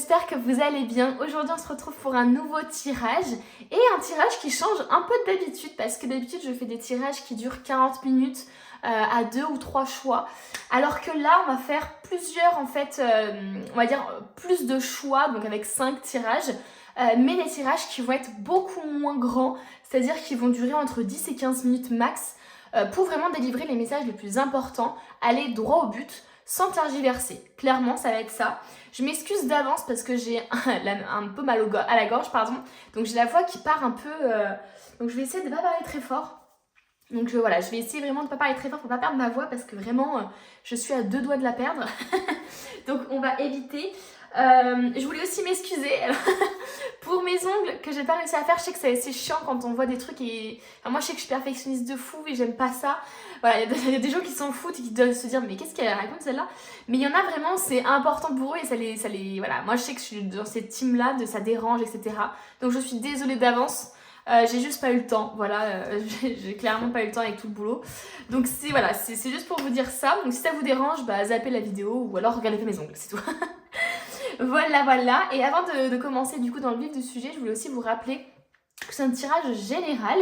j'espère que vous allez bien. Aujourd'hui on se retrouve pour un nouveau tirage et un tirage qui change un peu d'habitude parce que d'habitude je fais des tirages qui durent 40 minutes à 2 ou 3 choix, alors que là on va faire plusieurs on va dire plus de choix, donc avec 5 tirages, mais des tirages qui vont être beaucoup moins grands, c'est-à-dire qui vont durer entre 10 et 15 minutes max pour vraiment délivrer les messages les plus importants, aller droit au but, sans tergiverser. Clairement, ça va être ça. Je m'excuse d'avance parce que j'ai un peu mal à la gorge, pardon. Donc j'ai la voix qui part un peu... Donc je vais essayer de ne pas parler très fort. Donc voilà, je vais essayer vraiment de ne pas parler très fort pour ne pas perdre ma voix parce que vraiment, je suis à 2 doigts de la perdre. Donc on va éviter. Je voulais aussi m'excuser pour mes ongles que j'ai pas réussi à faire. Je sais que c'est chiant quand on voit des trucs et... Enfin, moi je sais que je suis perfectionniste de fou et j'aime pas ça. Voilà, il y a des gens qui s'en foutent et qui doivent se dire mais qu'est-ce qu'elle raconte celle-là. Mais il y en a vraiment, c'est important pour eux et ça les... Voilà, moi je sais que je suis dans cette team là, ça dérange, etc. Donc je suis désolée d'avance. J'ai juste pas eu le temps, voilà, j'ai clairement pas eu le temps avec tout le boulot. Donc c'est juste pour vous dire ça. Donc si ça vous dérange, bah zappez la vidéo ou alors regardez mes ongles, c'est tout. Voilà. Et avant de commencer du coup dans le vif du sujet, je voulais aussi vous rappeler que c'est un tirage général.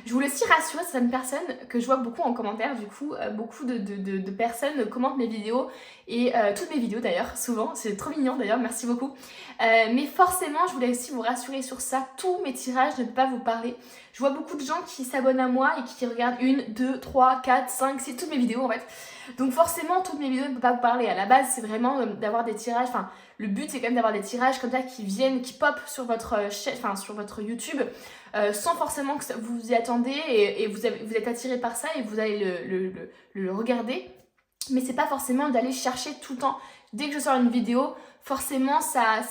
Je voulais aussi rassurer certaines personnes que je vois beaucoup en commentaire. Du coup, beaucoup de personnes commentent mes vidéos et toutes mes vidéos d'ailleurs, souvent. C'est trop mignon d'ailleurs, merci beaucoup. Mais forcément, je voulais aussi vous rassurer sur ça. Tous mes tirages ne peuvent pas vous parler. Je vois beaucoup de gens qui s'abonnent à moi et qui regardent 1, 2, 3, 4, 5, c'est toutes mes vidéos en fait. Donc forcément, toutes mes vidéos ne peuvent pas vous parler. À la base, c'est vraiment d'avoir des tirages, le but c'est quand même d'avoir des tirages comme ça qui viennent, qui pop sur votre chaîne, sur votre YouTube, sans forcément que vous vous y attendez et vous êtes attiré par ça et vous allez le regarder. Mais c'est pas forcément d'aller chercher tout le temps. Dès que je sors une vidéo, forcément ça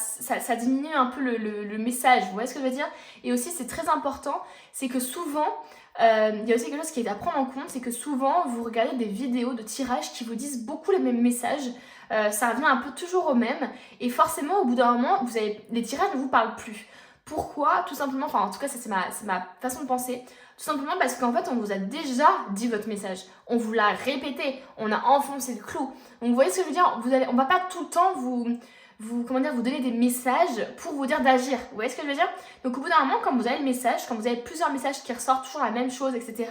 diminue un peu le message, vous voyez ce que je veux dire? Et aussi c'est très important, c'est que souvent, il y a aussi quelque chose qui est à prendre en compte, c'est que souvent vous regardez des vidéos de tirages qui vous disent beaucoup les mêmes messages, ça revient un peu toujours au même, et forcément au bout d'un moment, les tirages ne vous parlent plus. Pourquoi? Tout simplement, enfin en tout cas ça c'est ma façon de penser, tout simplement parce qu'en fait on vous a déjà dit votre message, on vous l'a répété, on a enfoncé le clou. Donc vous voyez ce que je veux dire, on va pas tout le temps vous donner des messages pour vous dire d'agir. Vous voyez ce que je veux dire? Donc au bout d'un moment, quand vous avez le message, quand vous avez plusieurs messages qui ressortent toujours la même chose, etc.,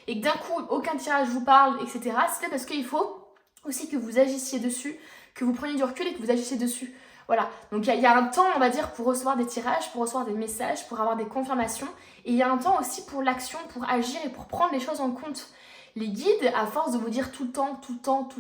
et que d'un coup aucun tirage vous parle, etc., c'est parce qu'il faut aussi que vous agissiez dessus, que vous preniez du recul et que vous agissiez dessus. Voilà, donc il y a un temps, on va dire, pour recevoir des tirages, pour recevoir des messages, pour avoir des confirmations, et il y a un temps aussi pour l'action, pour agir et pour prendre les choses en compte. Les guides, à force de vous dire tout le temps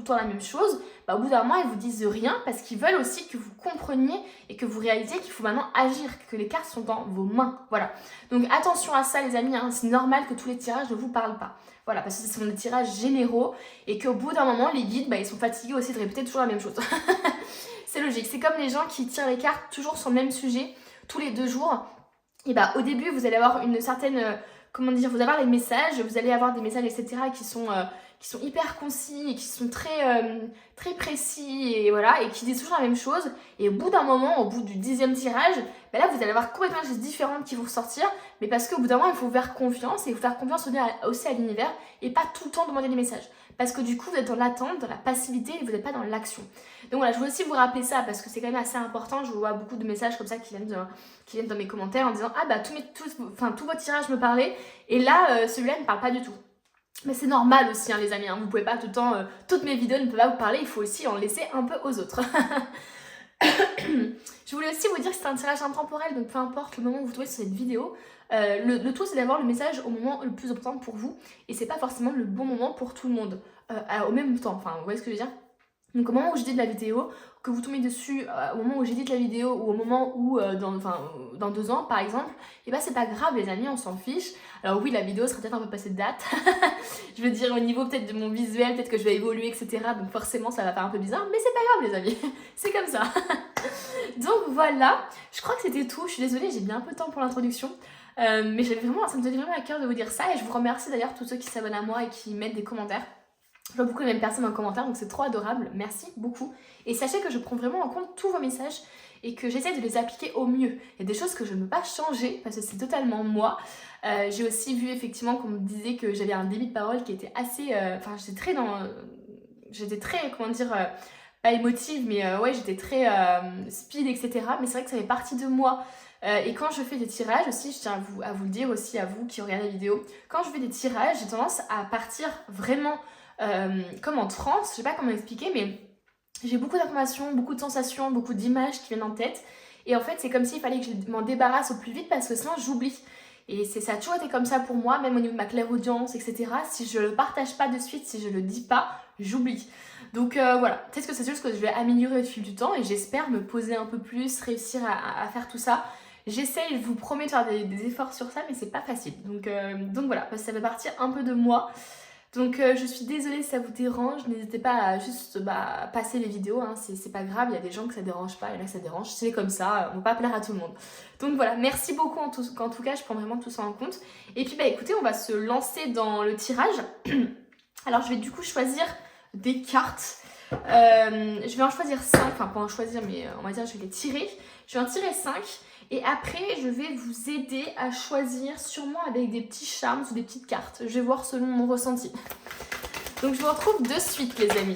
la même chose, bah, au bout d'un moment, ils vous disent rien parce qu'ils veulent aussi que vous compreniez et que vous réalisiez qu'il faut maintenant agir, que les cartes sont dans vos mains. Voilà. Donc attention à ça, les amis, hein, c'est normal que tous les tirages ne vous parlent pas. Voilà, parce que ce sont des tirages généraux et qu'au bout d'un moment, les guides, bah, ils sont fatigués aussi de répéter toujours la même chose. C'est logique, c'est comme les gens qui tirent les cartes toujours sur le même sujet tous les 2 jours. Et bah, au début, vous allez avoir une certaine... vous allez avoir les messages, vous allez avoir des messages, etc. qui sont hyper concis et qui sont très précis et voilà, et qui disent toujours la même chose. Et au bout d'un moment, au bout du 10e tirage, ben là vous allez avoir complètement des choses différentes qui vont ressortir, mais parce qu'au bout d'un moment il faut vous faire confiance et vous faire confiance aussi à l'univers et pas tout le temps demander des messages. Parce que du coup vous êtes dans l'attente, dans la passivité et vous n'êtes pas dans l'action. Donc voilà, je veux aussi vous rappeler ça parce que c'est quand même assez important. Je vois beaucoup de messages comme ça qui viennent dans mes commentaires en disant ah bah tous vos tirages me parlaient et là celui-là ne parle pas du tout. Mais c'est normal aussi hein, les amis, hein. Vous pouvez pas tout le temps, toutes mes vidéos ne peuvent pas vous parler, il faut aussi en laisser un peu aux autres. Je voulais aussi vous dire que c'est un tirage intemporel, donc peu importe le moment où vous trouvez sur cette vidéo, le tout c'est d'avoir le message au moment le plus important pour vous, et c'est pas forcément le bon moment pour tout le monde, au même temps, enfin vous voyez ce que je veux dire? Donc au moment où j'édite la vidéo, que vous tombez dessus au moment où j'édite la vidéo ou au moment où dans 2 ans par exemple, et bah c'est pas grave les amis, on s'en fiche. Alors oui la vidéo sera peut-être un peu passée de date, je veux dire au niveau peut-être de mon visuel, peut-être que je vais évoluer etc. Donc forcément ça va faire un peu bizarre, mais c'est pas grave les amis, c'est comme ça. Donc voilà, je crois que c'était tout, je suis désolée j'ai bien un peu de temps pour l'introduction. Mais ça me tenait vraiment à cœur de vous dire ça et je vous remercie d'ailleurs tous ceux qui s'abonnent à moi et qui mettent des commentaires. Je vois beaucoup les mêmes personnes en commentaire, donc c'est trop adorable, merci beaucoup. Et sachez que je prends vraiment en compte tous vos messages et que j'essaie de les appliquer au mieux. Il y a des choses que je ne peux pas changer parce que c'est totalement moi. J'ai aussi vu effectivement qu'on me disait que j'avais un débit de parole qui était assez... j'étais très, pas émotive, mais ouais, j'étais très speed, etc. Mais c'est vrai que ça fait partie de moi. Et quand je fais des tirages aussi, je tiens à vous le dire aussi, à vous qui regardez la vidéo, quand je fais des tirages, j'ai tendance à partir vraiment comme en transe, je sais pas comment expliquer, mais j'ai beaucoup d'informations, beaucoup de sensations, beaucoup d'images qui viennent en tête. Et en fait, c'est comme s'il fallait que je m'en débarrasse au plus vite parce que sinon j'oublie. Et ça a toujours été comme ça pour moi, même au niveau de ma clairaudience, etc. Si je le partage pas de suite, si je le dis pas, j'oublie. Donc voilà, peut-être que c'est juste que je vais améliorer au fil du temps et j'espère me poser un peu plus, réussir à faire tout ça. J'essaye, je vous promets de faire des efforts sur ça, mais c'est pas facile. Donc voilà, parce que ça fait partie un peu de moi. Donc je suis désolée si ça vous dérange, n'hésitez pas à juste passer les vidéos, hein. C'est pas grave, il y a des gens que ça dérange pas, il y en a que ça dérange, c'est comme ça, on va pas plaire à tout le monde. Donc voilà, merci beaucoup en tout cas, je prends vraiment tout ça en compte. Et puis écoutez, on va se lancer dans le tirage. Alors je vais du coup choisir des cartes. Je vais en choisir 5, enfin pas en choisir, mais on va dire je vais les tirer. Je vais en tirer 5. Et après, je vais vous aider à choisir sûrement avec des petits charmes ou des petites cartes. Je vais voir selon mon ressenti. Donc, je vous retrouve de suite, les amis.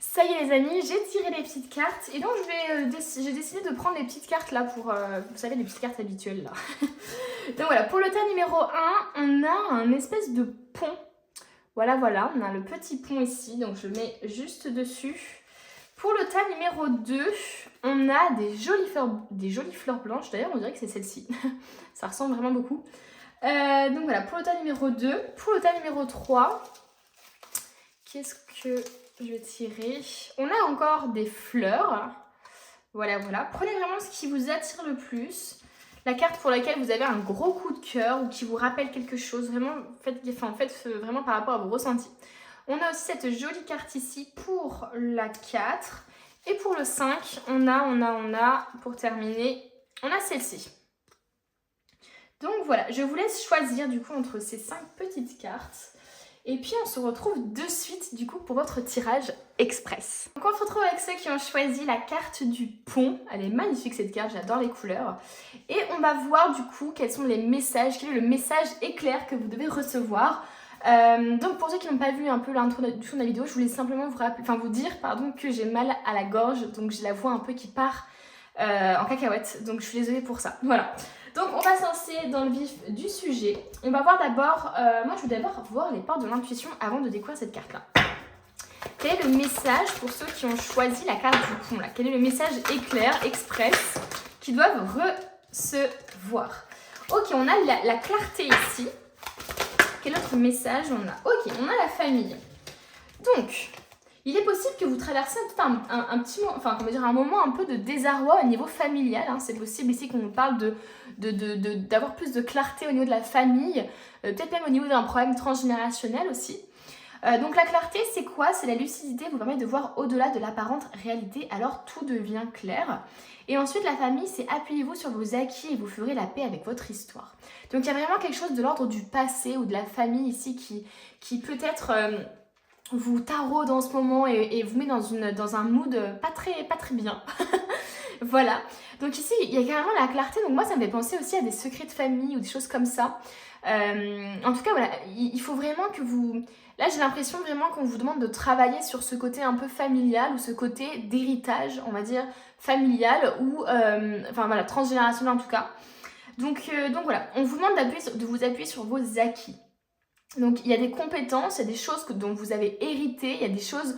Ça y est les amis, j'ai tiré les petites cartes et donc j'ai décidé de prendre les petites cartes là pour, vous savez, les petites cartes habituelles là. Donc voilà, pour le tas numéro 1, on a un espèce de pont. Voilà, on a le petit pont ici, donc je le mets juste dessus. Pour le tas numéro 2, on a des jolies fleurs blanches, d'ailleurs on dirait que c'est celle-ci. Ça ressemble vraiment beaucoup. Donc voilà, pour le tas numéro 2. Pour le tas numéro 3, qu'est-ce que je vais tirer? On a encore des fleurs. Voilà. Prenez vraiment ce qui vous attire le plus. La carte pour laquelle vous avez un gros coup de cœur ou qui vous rappelle quelque chose. Vraiment, faites vraiment par rapport à vos ressentis. On a aussi cette jolie carte ici pour la 4. Et pour le 5, on a, pour terminer, on a celle-ci. Donc voilà, je vous laisse choisir du coup entre ces 5 petites cartes. Et puis on se retrouve de suite du coup pour votre tirage express. Donc on se retrouve avec ceux qui ont choisi la carte du pont. Elle est magnifique cette carte, j'adore les couleurs. Et on va voir du coup quels sont les messages, quel est le message éclair que vous devez recevoir. Donc pour ceux qui n'ont pas vu un peu l'introduction de la vidéo, je voulais simplement vous dire que j'ai mal à la gorge. Donc j'ai la voix un peu qui part en cacahuète. Donc je suis désolée pour ça. Voilà. Donc on va se lancer dans le vif du sujet. On va voir d'abord, moi je veux d'abord voir les portes de l'intuition avant de découvrir cette carte là. Quel est le message pour ceux qui ont choisi la carte du pont là? Quel est le message éclair, express, qu'ils doivent recevoir? Ok, on a la clarté ici. Quel autre message on a? Ok, on a la famille. Donc, il est possible que vous traversiez un moment un peu de désarroi au niveau familial. Hein. C'est possible ici qu'on nous parle d'avoir plus de clarté au niveau de la famille, peut-être même au niveau d'un problème transgénérationnel aussi. Donc la clarté, c'est quoi? C'est la lucidité, vous permet de voir au-delà de l'apparente réalité, alors tout devient clair. Et ensuite, la famille, c'est appuyez-vous sur vos acquis et vous ferez la paix avec votre histoire. Donc il y a vraiment quelque chose de l'ordre du passé ou de la famille ici qui peut-être vous taraude en ce moment et vous met dans un mood pas très bien. Voilà. Donc ici, il y a carrément la clarté. Donc moi, ça me fait penser aussi à des secrets de famille ou des choses comme ça. En tout cas, voilà, il faut vraiment que vous... Là, j'ai l'impression vraiment qu'on vous demande de travailler sur ce côté un peu familial ou ce côté d'héritage, on va dire, familial ou, transgénérationnel en tout cas. Donc voilà, on vous demande de vous appuyer sur vos acquis. Donc il y a des compétences, il y a des choses dont vous avez hérité, il y a des choses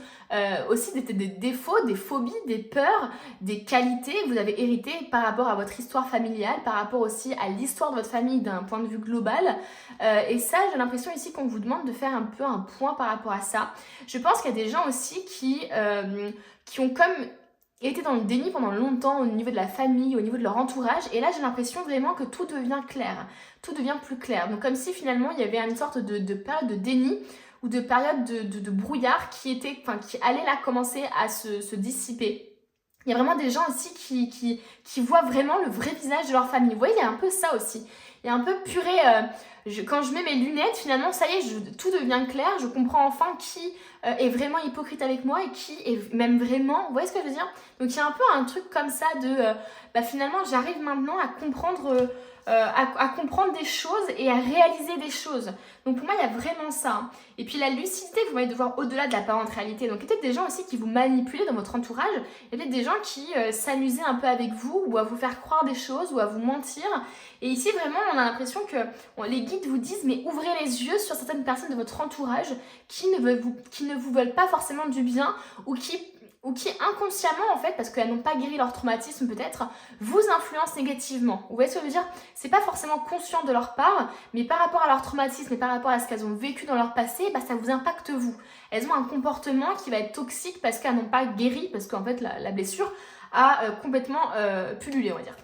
aussi, des défauts, des phobies, des peurs, des qualités que vous avez héritées par rapport à votre histoire familiale, par rapport aussi à l'histoire de votre famille d'un point de vue global. Et ça, j'ai l'impression ici qu'on vous demande de faire un peu un point par rapport à ça. Je pense qu'il y a des gens aussi qui ont comme été dans le déni pendant longtemps au niveau de la famille, au niveau de leur entourage. Et là, j'ai l'impression vraiment que tout devient clair. Tout devient plus clair. Donc comme si finalement, il y avait une sorte de période de déni ou de période de brouillard qui allait là commencer à se dissiper. Il y a vraiment des gens aussi qui voient vraiment le vrai visage de leur famille. Vous voyez, il y a un peu ça aussi. Il y a un peu purée, quand je mets mes lunettes, finalement, ça y est, tout devient clair. Je comprends enfin qui est vraiment hypocrite avec moi et qui est même vraiment... Vous voyez ce que je veux dire? Donc, il y a un peu un truc comme ça de... finalement, j'arrive maintenant à comprendre... à comprendre des choses et à réaliser des choses. Donc pour moi, il y a vraiment ça. Hein. Et puis la lucidité, vous allez devoir au-delà de la parentalité. Donc il y a peut-être des gens aussi qui vous manipulaient dans votre entourage. Il y a peut-être des gens qui s'amusaient un peu avec vous ou à vous faire croire des choses ou à vous mentir. Et ici, vraiment, on a l'impression que les guides vous disent, mais ouvrez les yeux sur certaines personnes de votre entourage qui ne vous veulent pas forcément du bien ou qui inconsciemment, en fait, parce qu'elles n'ont pas guéri leur traumatisme peut-être, vous influencent négativement. Vous voyez ce que je veux dire? C'est pas forcément conscient de leur part, mais par rapport à leur traumatisme et par rapport à ce qu'elles ont vécu dans leur passé, ça vous impacte vous. Elles ont un comportement qui va être toxique parce qu'elles n'ont pas guéri, parce qu'en fait, la blessure a complètement pullulé, on va dire.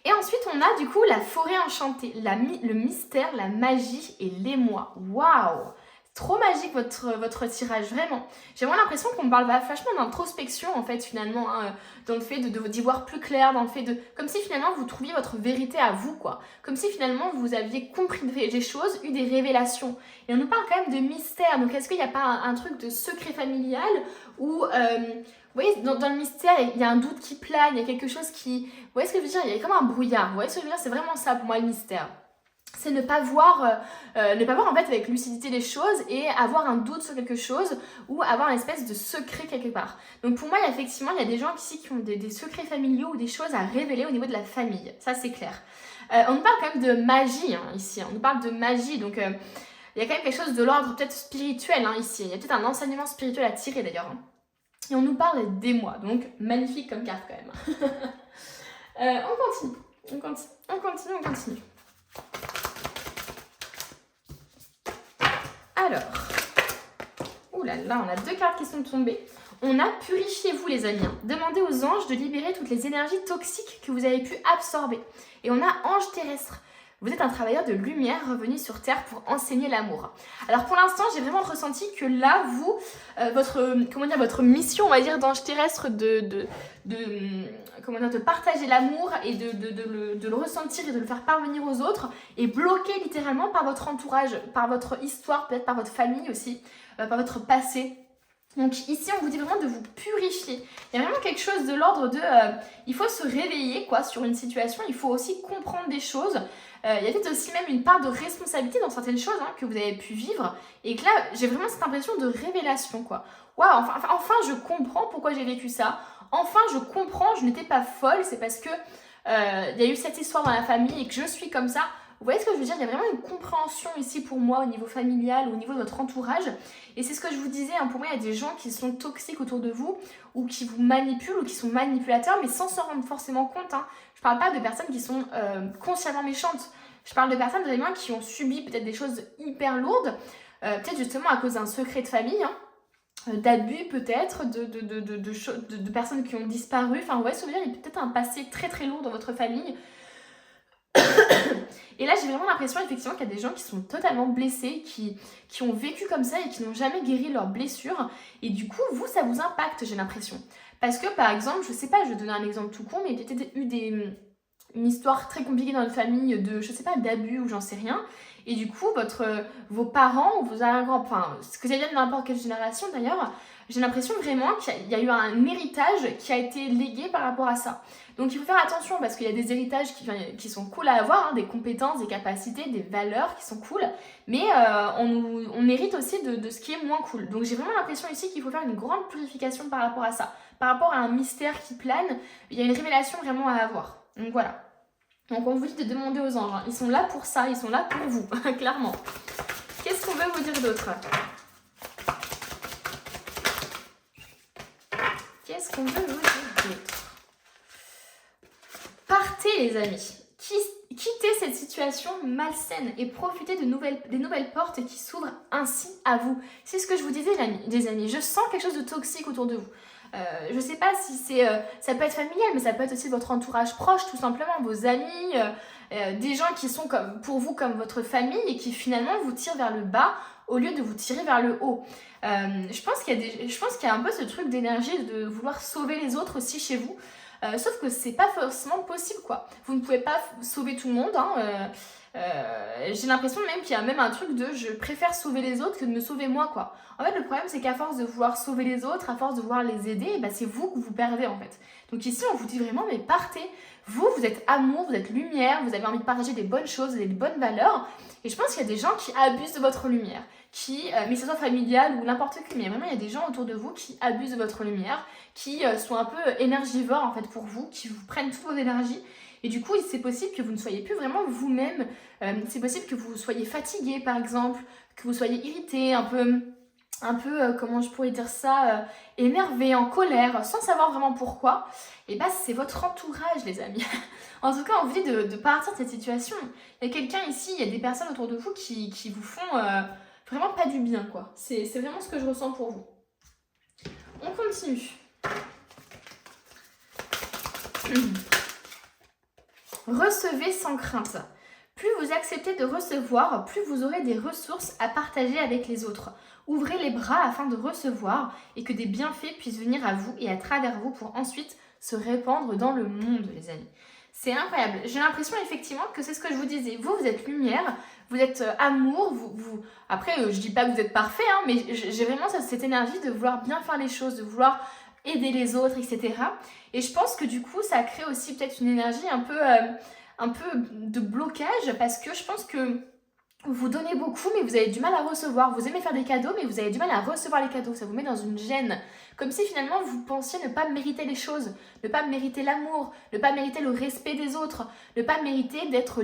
Et ensuite, on a du coup la forêt enchantée, le mystère, la magie et l'émoi. Waouh! Trop magique votre tirage, vraiment. J'ai vraiment l'impression qu'on parle vachement d'introspection en fait finalement, hein, dans le fait d'y voir plus clair, dans le fait de... Comme si finalement vous trouviez votre vérité à vous quoi. Comme si finalement vous aviez compris des choses, eu des révélations. Et on nous parle quand même de mystère, donc est-ce qu'il n'y a pas un truc de secret familial où... vous voyez, dans le mystère, il y a un doute qui plane, il y a quelque chose qui... Vous voyez ce que je veux dire? Il y a comme un brouillard, vous voyez ce que je veux dire? C'est vraiment ça pour moi le mystère. C'est ne pas voir en fait avec lucidité les choses et avoir un doute sur quelque chose ou avoir une espèce de secret quelque part. Donc pour moi, effectivement, il y a des gens ici qui ont des secrets familiaux ou des choses à révéler au niveau de la famille. Ça, c'est clair. On nous parle quand même de magie hein, ici. On nous parle de magie, donc il y a quand même quelque chose de l'ordre peut-être spirituel hein, ici. Il y a peut-être un enseignement spirituel à tirer d'ailleurs. Hein. Et on nous parle d'émoi, donc magnifique comme carte quand même. On continue. Alors, oulala, on a 2 cartes qui sont tombées. On a purifiez-vous les amis. Demandez aux anges de libérer toutes les énergies toxiques que vous avez pu absorber. Et on a ange terrestre. Vous êtes un travailleur de lumière revenu sur Terre pour enseigner l'amour. Alors pour l'instant, j'ai vraiment ressenti que là, vous, votre mission, on va dire, d'ange terrestre de partager l'amour et de le ressentir et de le faire parvenir aux autres est bloqué littéralement par votre entourage, par votre histoire, peut-être par votre famille aussi, par votre passé. Donc ici, on vous dit vraiment de vous purifier. Il y a vraiment quelque chose de l'ordre de... il faut se réveiller quoi sur une situation, il faut aussi comprendre des choses. Il y a peut-être aussi même une part de responsabilité dans certaines choses hein, que vous avez pu vivre. Et que là, j'ai vraiment cette impression de révélation quoi. Waouh, enfin, je comprends pourquoi j'ai vécu ça. Enfin, je comprends, je n'étais pas folle. C'est parce que il y a eu cette histoire dans la famille et que je suis comme ça. Vous voyez ce que je veux dire? Il y a vraiment une compréhension ici pour moi au niveau familial, au niveau de votre entourage. Et c'est ce que je vous disais, hein, pour moi, il y a des gens qui sont toxiques autour de vous ou qui vous manipulent ou qui sont manipulateurs, mais sans s'en rendre forcément compte. Hein. Je parle pas de personnes qui sont consciemment méchantes. Je parle de personnes vraiment qui ont subi peut-être des choses hyper lourdes, peut-être justement à cause d'un secret de famille, hein, d'abus peut-être, de personnes qui ont disparu. Enfin, vous voyez ce que je veux dire? Il y a peut-être un passé très très lourd dans votre famille. Et là j'ai vraiment l'impression effectivement qu'il y a des gens qui sont totalement blessés, qui ont vécu comme ça et qui n'ont jamais guéri leurs blessures et du coup vous ça vous impacte j'ai l'impression parce que par exemple je sais pas, je vais donner un exemple tout con mais il y a peut-être eu une histoire très compliquée dans une famille de je sais pas d'abus ou j'en sais rien et du coup vos parents ou vos arrière-grands, enfin ce que ça vient de n'importe quelle génération d'ailleurs, j'ai l'impression vraiment qu'il y a eu un héritage qui a été légué par rapport à ça. Donc il faut faire attention parce qu'il y a des héritages qui sont cool à avoir, hein, des compétences, des capacités, des valeurs qui sont cool, mais on hérite aussi de ce qui est moins cool. Donc j'ai vraiment l'impression ici qu'il faut faire une grande purification par rapport à ça. Par rapport à un mystère qui plane, il y a une révélation vraiment à avoir. Donc voilà. Donc on vous dit de demander aux anges, hein. Ils sont là pour ça, ils sont là pour vous, clairement. Qu'est-ce qu'on veut vous dire d'autre ? Qu'est-ce qu'on veut vous dire d'autre ? Partez les amis, quittez cette situation malsaine et profitez des nouvelles portes qui s'ouvrent ainsi à vous. C'est ce que je vous disais les amis, je sens quelque chose de toxique autour de vous. Je sais pas si ça peut être familial, mais ça peut être aussi votre entourage proche, tout simplement, vos amis, des gens qui sont pour vous comme votre famille et qui finalement vous tirent vers le bas au lieu de vous tirer vers le haut. Je pense qu'il y a un peu ce truc d'énergie de vouloir sauver les autres aussi chez vous. Sauf que c'est pas forcément possible, quoi. Vous ne pouvez pas sauver tout le monde, hein. J'ai l'impression même qu'il y a même un truc de je préfère sauver les autres que de me sauver moi, quoi. En fait, le problème, c'est qu'à force de vouloir sauver les autres, à force de vouloir les aider, bah, c'est vous que vous perdez, en fait. Donc ici, on vous dit vraiment, mais partez. Vous êtes amour, vous êtes lumière, vous avez envie de partager des bonnes choses, des bonnes valeurs. Et je pense qu'il y a des gens qui abusent de votre lumière, mais que ce soit familial ou n'importe qui, mais vraiment, il y a des gens autour de vous qui abusent de votre lumière, qui sont un peu énergivores, en fait, pour vous, qui vous prennent toutes vos énergies. Et du coup, c'est possible que vous ne soyez plus vraiment vous-même. C'est possible que vous soyez fatigué, par exemple, que vous soyez irrité, un peu comment je pourrais dire ça, énervé, en colère, sans savoir vraiment pourquoi. Et bah, c'est votre entourage, les amis. En tout cas, on vous dit de partir de cette situation. Il y a quelqu'un ici, il y a des personnes autour de vous qui vous font vraiment pas du bien, quoi. C'est vraiment ce que je ressens pour vous. On continue. Recevez sans crainte. Plus vous acceptez de recevoir, plus vous aurez des ressources à partager avec les autres. Ouvrez les bras afin de recevoir et que des bienfaits puissent venir à vous et à travers vous pour ensuite se répandre dans le monde, les amis. C'est incroyable. J'ai l'impression effectivement que c'est ce que je vous disais. Vous êtes lumière, vous êtes amour. Après, je dis pas que vous êtes parfait, hein, mais j'ai vraiment cette énergie de vouloir bien faire les choses, de vouloir aider les autres, etc. Et je pense que du coup, ça crée aussi peut-être une énergie un peu de blocage parce que je pense que vous donnez beaucoup mais vous avez du mal à recevoir. Vous aimez faire des cadeaux mais vous avez du mal à recevoir les cadeaux. Ça vous met dans une gêne. Comme si finalement vous pensiez ne pas mériter les choses, ne pas mériter l'amour, ne pas mériter le respect des autres, ne pas mériter d'être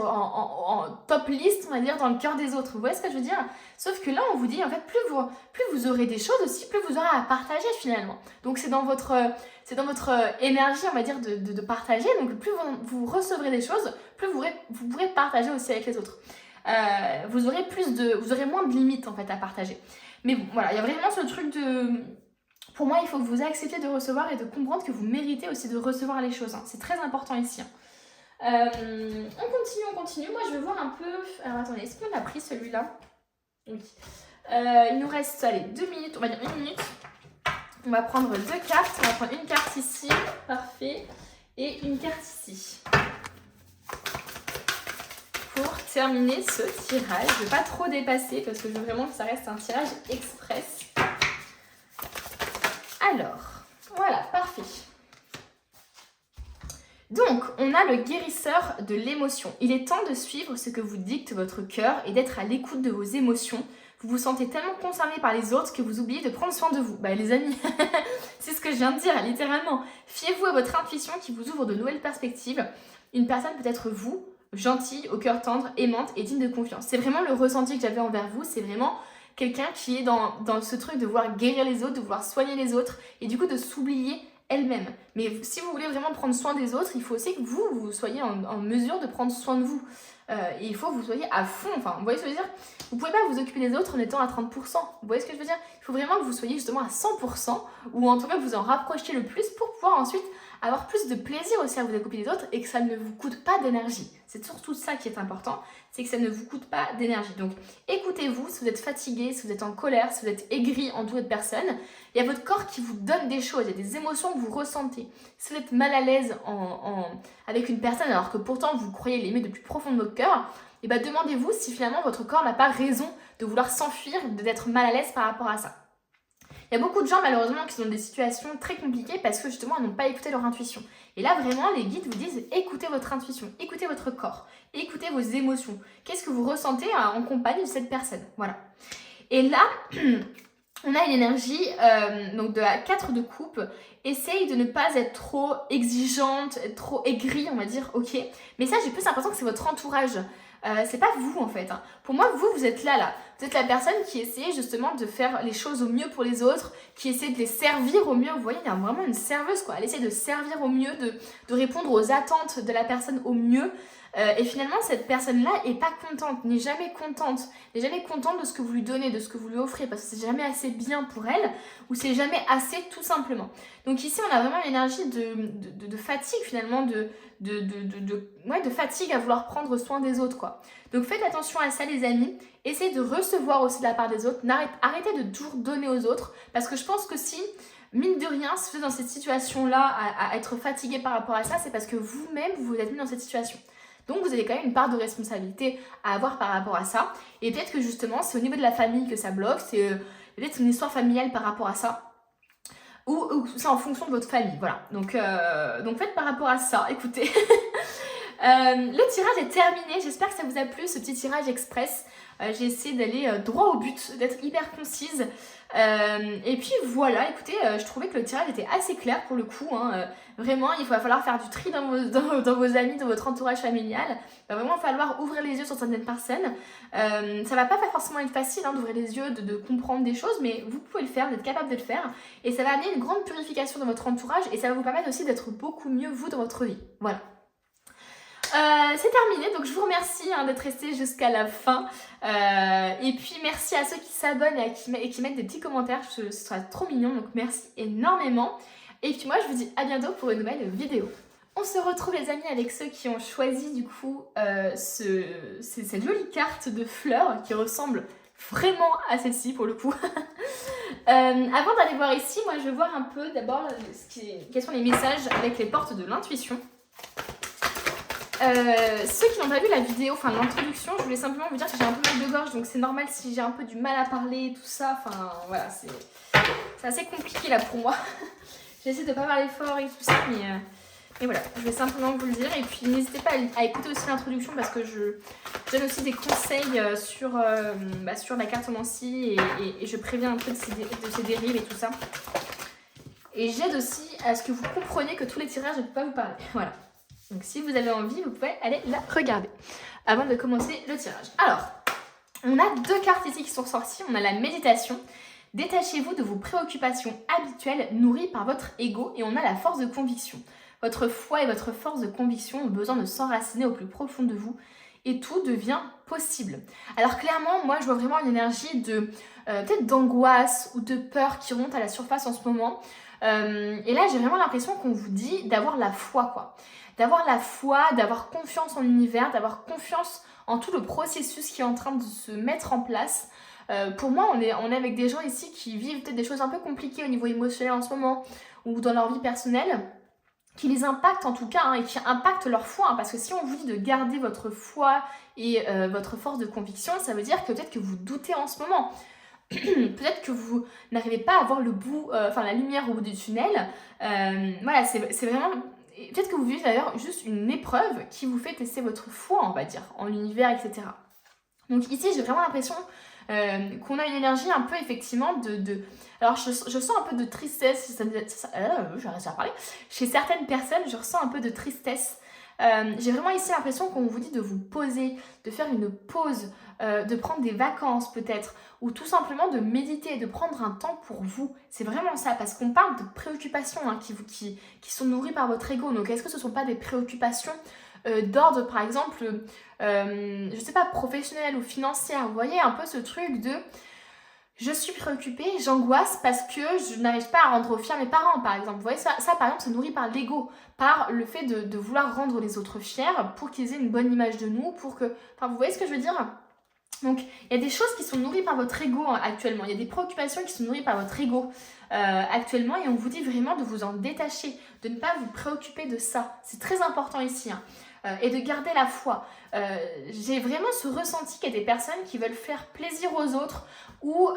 en top list, on va dire, dans le cœur des autres. Vous voyez ce que je veux dire? Sauf que là, on vous dit, en fait, plus vous aurez des choses aussi, plus vous aurez à partager finalement. Donc c'est dans votre énergie, on va dire, de partager. Donc plus vous recevrez des choses, plus vous pourrez partager aussi avec les autres. Vous aurez moins de limites en fait à partager. Mais bon, voilà, il y a vraiment ce truc de... Pour moi, il faut que vous acceptiez de recevoir et de comprendre que vous méritez aussi de recevoir les choses. Hein. C'est très important ici. Hein. On continue. Moi, je vais voir un peu... Alors, attendez, est-ce qu'on a pris celui-là? Oui. Il nous reste, allez, 2 minutes. On va dire 1 minute. On va prendre 2 cartes. On va prendre une carte ici. Parfait. Et une carte ici. Pour terminer ce tirage, je ne vais pas trop dépasser parce que je veux vraiment que ça reste un tirage express. Alors, voilà, parfait. Donc, on a le guérisseur de l'émotion. Il est temps de suivre ce que vous dicte votre cœur et d'être à l'écoute de vos émotions. Vous vous sentez tellement concerné par les autres que vous oubliez de prendre soin de vous. Bah les amis, c'est ce que je viens de dire, littéralement. Fiez-vous à votre intuition qui vous ouvre de nouvelles perspectives. Une personne peut être vous, gentille, au cœur tendre, aimante et digne de confiance. C'est vraiment le ressenti que j'avais envers vous. C'est vraiment quelqu'un qui est dans ce truc de vouloir guérir les autres, de vouloir soigner les autres et du coup de s'oublier elle-même. Mais si vous voulez vraiment prendre soin des autres, il faut aussi que vous soyez en mesure de prendre soin de vous. Et il faut que vous soyez à fond. Enfin, vous voyez ce que je veux dire? Vous ne pouvez pas vous occuper des autres en étant à 30%. Vous voyez ce que je veux dire? Il faut vraiment que vous soyez justement à 100% ou en tout cas que vous en rapprochiez le plus pour pouvoir ensuite avoir plus de plaisir aussi à vous occuper des autres et que ça ne vous coûte pas d'énergie. C'est surtout ça qui est important, c'est que ça ne vous coûte pas d'énergie. Donc écoutez-vous, si vous êtes fatigué, si vous êtes en colère, si vous êtes aigri entouré de personnes, il y a votre corps qui vous donne des choses, il y a des émotions que vous ressentez. Si vous êtes mal à l'aise avec une personne alors que pourtant vous croyez l'aimer du plus profond de votre cœur, et ben demandez-vous si finalement votre corps n'a pas raison de vouloir s'enfuir, d'être mal à l'aise par rapport à ça. Il y a beaucoup de gens malheureusement qui sont dans des situations très compliquées parce que justement elles n'ont pas écouté leur intuition. Et là vraiment les guides vous disent écoutez votre intuition, écoutez votre corps, écoutez vos émotions. Qu'est-ce que vous ressentez en compagnie de cette personne? Voilà. Et là, on a une énergie donc de la 4 de coupe. Essaye de ne pas être trop exigeante, trop aigrie on va dire, ok. Mais ça j'ai plus l'impression que c'est votre entourage. C'est pas vous en fait. Hein. Pour moi, vous êtes là. Vous êtes la personne qui essaie justement de faire les choses au mieux pour les autres, qui essaie de les servir au mieux. Vous voyez, il y a vraiment une serveuse quoi. Elle essaie de servir au mieux, de répondre aux attentes de la personne au mieux. Et finalement, cette personne-là est pas contente, n'est jamais contente de ce que vous lui donnez, de ce que vous lui offrez, parce que c'est jamais assez bien pour elle, ou c'est jamais assez tout simplement. Donc ici, on a vraiment l'énergie de fatigue finalement, de fatigue à vouloir prendre soin des autres, quoi. Donc faites attention à ça, les amis. Essayez de recevoir aussi de la part des autres. Arrêtez de toujours donner aux autres, parce que je pense que si, mine de rien, si vous êtes dans cette situation-là, à être fatigué par rapport à ça, c'est parce que vous-même, vous vous êtes mis dans cette situation. Donc vous avez quand même une part de responsabilité à avoir par rapport à ça. Et peut-être que justement, c'est au niveau de la famille que ça bloque, c'est peut-être une histoire familiale par rapport à ça. Ou c'est en fonction de votre famille, voilà. Donc faites par rapport à ça, écoutez. Le tirage est terminé, j'espère que ça vous a plu, ce petit tirage express. J'ai essayé d'aller droit au but, d'être hyper concise. Et puis voilà, écoutez, je trouvais que le tirage était assez clair pour le coup. Vraiment, il va falloir faire du tri dans vos amis, dans votre entourage familial. Il va vraiment falloir ouvrir les yeux sur certaines personnes. Ça va pas forcément être facile d'ouvrir les yeux, de comprendre des choses, mais vous pouvez le faire, d'être capable de le faire. Et ça va amener une grande purification dans votre entourage et ça va vous permettre aussi d'être beaucoup mieux vous dans votre vie. Voilà. C'est terminé, donc je vous remercie d'être resté jusqu'à la fin. Et puis merci à ceux qui s'abonnent et qui mettent des petits commentaires, ce sera trop mignon, donc merci énormément. Et puis moi je vous dis à bientôt pour une nouvelle vidéo. On se retrouve les amis avec ceux qui ont choisi du coup cette jolie carte de fleurs qui ressemble vraiment à celle-ci pour le coup. Avant d'aller voir ici, moi je vais voir un peu d'abord quels sont les messages avec les portes de l'intuition. Ceux qui n'ont pas vu la vidéo, enfin l'introduction, je voulais simplement vous dire que j'ai un peu mal de gorge, donc c'est normal si j'ai un peu du mal à parler et tout ça, enfin voilà, c'est assez compliqué là pour moi. J'essaie de pas parler fort et tout ça, mais voilà, je vais simplement vous le dire. Et puis n'hésitez pas à écouter aussi l'introduction parce que je donne aussi des conseils sur la cartomancie et je préviens un peu de ces dérives et tout ça. Et j'aide aussi à ce que vous compreniez que tous les tirages ne peuvent pas vous parler, voilà. Donc si vous avez envie, vous pouvez aller la regarder avant de commencer le tirage. Alors, on a deux cartes ici qui sont sorties. On a la méditation. Détachez-vous de vos préoccupations habituelles nourries par votre ego. Et on a la force de conviction. Votre foi et votre force de conviction ont besoin de s'enraciner au plus profond de vous. Et tout devient possible. Alors clairement, moi je vois vraiment une énergie de peut-être d'angoisse ou de peur qui remonte à la surface en ce moment. Et là j'ai vraiment l'impression qu'on vous dit d'avoir la foi quoi. D'avoir la foi, d'avoir confiance en l'univers, d'avoir confiance en tout le processus qui est en train de se mettre en place. Pour moi, on est avec des gens ici qui vivent peut-être des choses un peu compliquées au niveau émotionnel en ce moment ou dans leur vie personnelle, qui les impactent en tout cas et qui impactent leur foi. Parce que si on vous dit de garder votre foi et votre force de conviction, ça veut dire que peut-être que vous doutez en ce moment. Peut-être que vous n'arrivez pas à voir le bout, la lumière au bout du tunnel. Voilà, c'est vraiment... Peut-être que vous vivez d'ailleurs juste une épreuve qui vous fait tester votre foi, on va dire, en l'univers, etc. Donc ici, j'ai vraiment l'impression qu'on a une énergie un peu, effectivement, Alors, je sens un peu de tristesse, je vais à parler. Chez certaines personnes, je ressens un peu de tristesse. J'ai vraiment ici l'impression qu'on vous dit de vous poser, de faire une pause, de prendre des vacances peut-être, ou tout simplement de méditer, de prendre un temps pour vous. C'est vraiment ça, parce qu'on parle de préoccupations qui sont nourries par votre ego. Donc est-ce que ce ne sont pas des préoccupations d'ordre, par exemple, je ne sais pas, professionnelle ou financière? Vous voyez un peu ce truc de... Je suis préoccupée, j'angoisse parce que je n'arrive pas à rendre fiers mes parents, par exemple. Vous voyez, ça par exemple, c'est nourri par l'ego, par le fait de vouloir rendre les autres fiers pour qu'ils aient une bonne image de nous, pour que... Enfin, vous voyez ce que je veux dire? Donc, il y a des choses qui sont nourries par votre ego actuellement. Il y a des préoccupations qui sont nourries par votre ego actuellement. Et on vous dit vraiment de vous en détacher, de ne pas vous préoccuper de ça. C'est très important ici. Et de garder la foi. J'ai vraiment ce ressenti qu'il y a des personnes qui veulent faire plaisir aux autres ou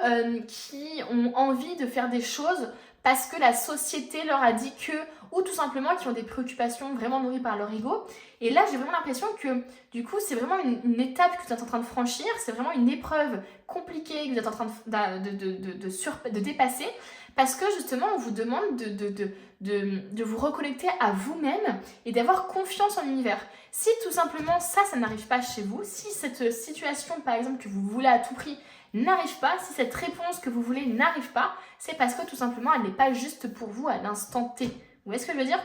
qui ont envie de faire des choses parce que la société leur a dit que, ou tout simplement qui ont des préoccupations vraiment nourries par leur ego. Et là, j'ai vraiment l'impression que, du coup, c'est vraiment une étape que vous êtes en train de franchir, c'est vraiment une épreuve compliquée que vous êtes en train de dépasser, parce que justement, on vous demande de vous reconnecter à vous-même et d'avoir confiance en l'univers. Si tout simplement ça n'arrive pas chez vous, si cette situation, par exemple, que vous voulez à tout prix n'arrive pas, si cette réponse que vous voulez n'arrive pas, c'est parce que tout simplement, elle n'est pas juste pour vous à l'instant T. Vous voyez ce que je veux dire ?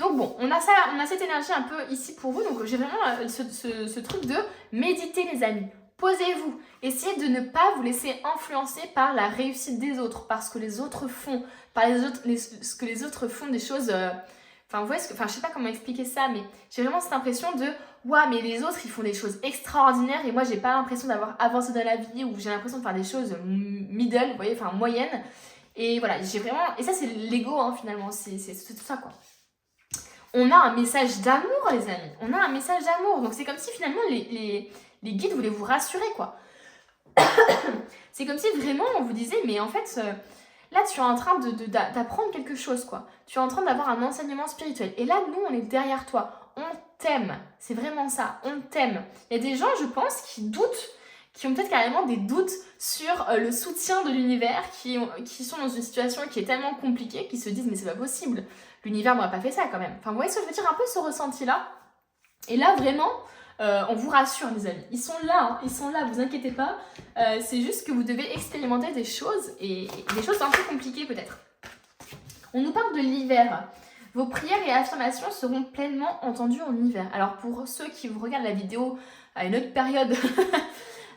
Donc bon, on a ça, on a cette énergie un peu ici pour vous. Donc j'ai vraiment ce truc de méditer les amis. Posez-vous. Essayez de ne pas vous laisser influencer par la réussite des autres, par ce que les autres font, par ce que les autres font des choses... Enfin, vous voyez, je sais pas comment expliquer ça, mais j'ai vraiment cette impression de ouais, mais les autres ils font des choses extraordinaires et moi j'ai pas l'impression d'avoir avancé dans la vie ou j'ai l'impression de faire des choses middle, vous voyez, enfin moyennes. Et voilà, j'ai vraiment. Et ça, c'est l'ego hein, finalement, c'est tout ça quoi. On a un message d'amour, les amis. On a un message d'amour. Donc c'est comme si finalement les guides voulaient vous rassurer quoi. C'est comme si vraiment on vous disait, mais en fait. Là, tu es en train d'apprendre quelque chose, quoi. Tu es en train d'avoir un enseignement spirituel. Et là, nous, on est derrière toi. On t'aime. C'est vraiment ça. On t'aime. Il y a des gens, je pense, qui doutent, qui ont peut-être carrément des doutes sur le soutien de l'univers, qui sont dans une situation qui est tellement compliquée, qui se disent, mais c'est pas possible. L'univers m'aurait pas fait ça, quand même. Enfin, vous voyez ce que je veux dire? Un peu ce ressenti-là. Et là, vraiment... on vous rassure les amis, ils sont là, vous inquiétez pas, c'est juste que vous devez expérimenter des choses et des choses un peu compliquées peut-être. On nous parle de l'hiver. Vos prières et affirmations seront pleinement entendues en hiver. Alors pour ceux qui vous regardent la vidéo à une autre période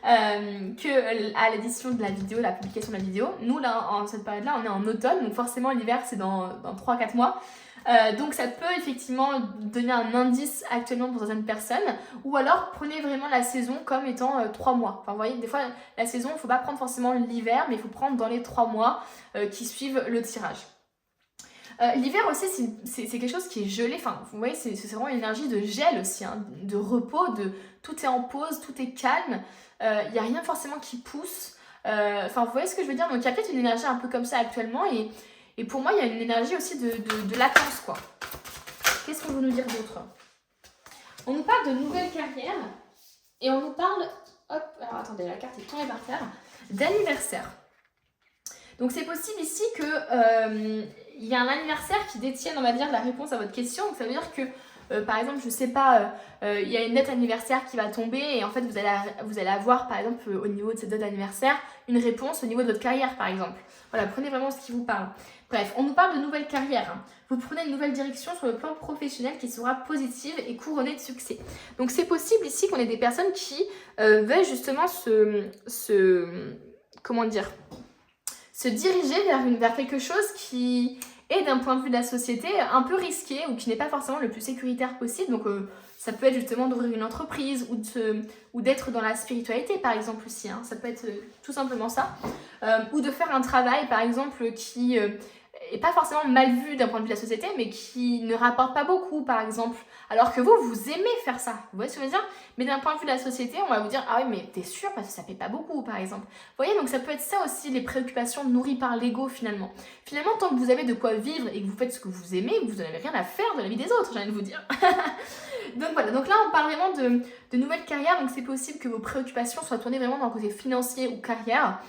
que à l'édition de la vidéo, la publication de la vidéo, nous là en cette période-là on est en automne, donc forcément l'hiver c'est dans 3-4 mois. Donc ça peut effectivement donner un indice actuellement pour certaines personnes, ou alors prenez vraiment la saison comme étant 3 mois. Enfin vous voyez, des fois la saison, il ne faut pas prendre forcément l'hiver, mais il faut prendre dans les 3 mois qui suivent le tirage. L'hiver aussi c'est quelque chose qui est gelé, enfin vous voyez c'est vraiment une énergie de gel aussi, hein, de repos, tout est en pause, tout est calme, il n'y a rien forcément qui pousse, enfin vous voyez ce que je veux dire, donc il y a peut-être une énergie un peu comme ça actuellement et pour moi, il y a une énergie aussi de latence, quoi. Qu'est-ce qu'on veut nous dire d'autre? On nous parle de nouvelles carrières et on nous parle... Hop, alors attendez, la carte est tombée par terre. D'anniversaire. Donc c'est possible ici que y a un anniversaire qui détienne, on va dire, la réponse à votre question. Donc ça veut dire que, par exemple, je sais pas, il y a une date anniversaire qui va tomber et en fait, vous allez avoir, par exemple, au niveau de cette date anniversaire, une réponse au niveau de votre carrière, par exemple. Voilà, prenez vraiment ce qui vous parle. Bref, on nous parle de nouvelles carrières. Hein. Vous prenez une nouvelle direction sur le plan professionnel qui sera positive et couronnée de succès. Donc c'est possible ici qu'on ait des personnes qui veulent justement comment dire, se diriger vers quelque chose qui est d'un point de vue de la société un peu risqué ou qui n'est pas forcément le plus sécuritaire possible. Donc ça peut être justement d'ouvrir une entreprise ou d'être dans la spiritualité par exemple aussi. Hein. Ça peut être tout simplement ça. Ou de faire un travail par exemple qui est pas forcément mal vu d'un point de vue de la société mais qui ne rapporte pas beaucoup par exemple. Alors que vous aimez faire ça. Vous voyez ce que je veux dire? Mais d'un point de vue de la société, on va vous dire « Ah oui, mais t'es sûr parce que ça paie pas beaucoup, par exemple. » Vous voyez, donc ça peut être ça aussi, les préoccupations nourries par l'ego, finalement. Finalement, tant que vous avez de quoi vivre et que vous faites ce que vous aimez, vous n'en avez rien à faire de la vie des autres, j'ai envie de vous dire. Donc voilà, donc là, on parle vraiment de nouvelles carrières. Donc c'est possible que vos préoccupations soient tournées vraiment dans le côté financier ou carrière.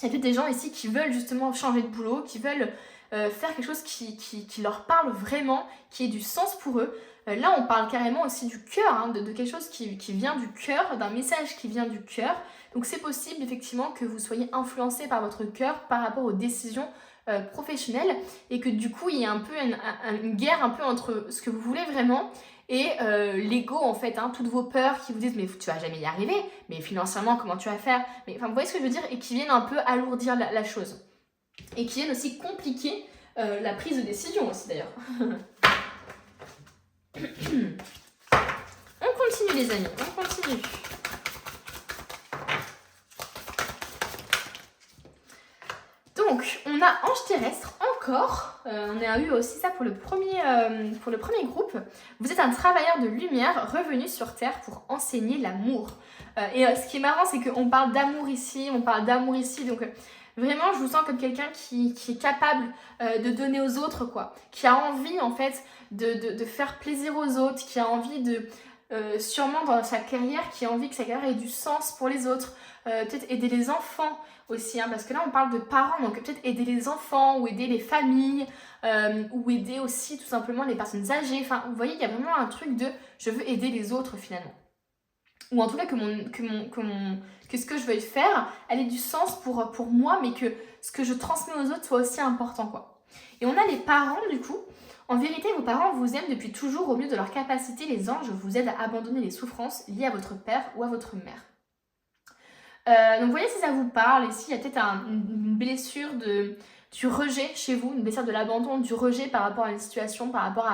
Il y a peut-être des gens ici qui veulent justement changer de boulot, qui veulent faire quelque chose qui leur parle vraiment, qui ait du sens pour eux. Là, on parle carrément aussi du cœur, hein, de quelque chose qui vient du cœur, d'un message qui vient du cœur. Donc c'est possible effectivement que vous soyez influencé par votre cœur par rapport aux décisions professionnelles et que du coup, il y a un peu une guerre un peu entre ce que vous voulez vraiment et l'ego en fait, hein, toutes vos peurs qui vous disent mais tu vas jamais y arriver, mais financièrement comment tu vas faire, mais enfin vous voyez ce que je veux dire, et qui viennent un peu alourdir la chose et qui viennent aussi compliquer la prise de décision aussi d'ailleurs. On continue les amis, on continue. Donc, on a Ange terrestre encore. On a eu aussi ça pour le premier groupe. Vous êtes un travailleur de lumière revenu sur Terre pour enseigner l'amour. Et ce qui est marrant, c'est qu'on parle d'amour ici, donc... Vraiment, je vous sens comme quelqu'un qui est capable de donner aux autres, quoi. Qui a envie, en fait, de faire plaisir aux autres, qui a envie de, sûrement dans sa carrière, qui a envie que sa carrière ait du sens pour les autres. Peut-être aider les enfants aussi, hein, parce que là, on parle de parents, donc peut-être aider les enfants ou aider les familles, ou aider aussi tout simplement les personnes âgées. Enfin, vous voyez, il y a vraiment un truc de « je veux aider les autres, finalement ». Ou en tout cas que ce que je veuille faire, elle ait du sens pour moi, mais que ce que je transmets aux autres soit aussi important, quoi. Et on a les parents, du coup. En vérité, vos parents vous aiment depuis toujours au mieux de leur capacité. Les anges vous aident à abandonner les souffrances liées à votre père ou à votre mère. Donc voyez si ça vous parle, ici il y a peut-être une blessure du rejet chez vous, une blessure de l'abandon, du rejet par rapport à une situation, par rapport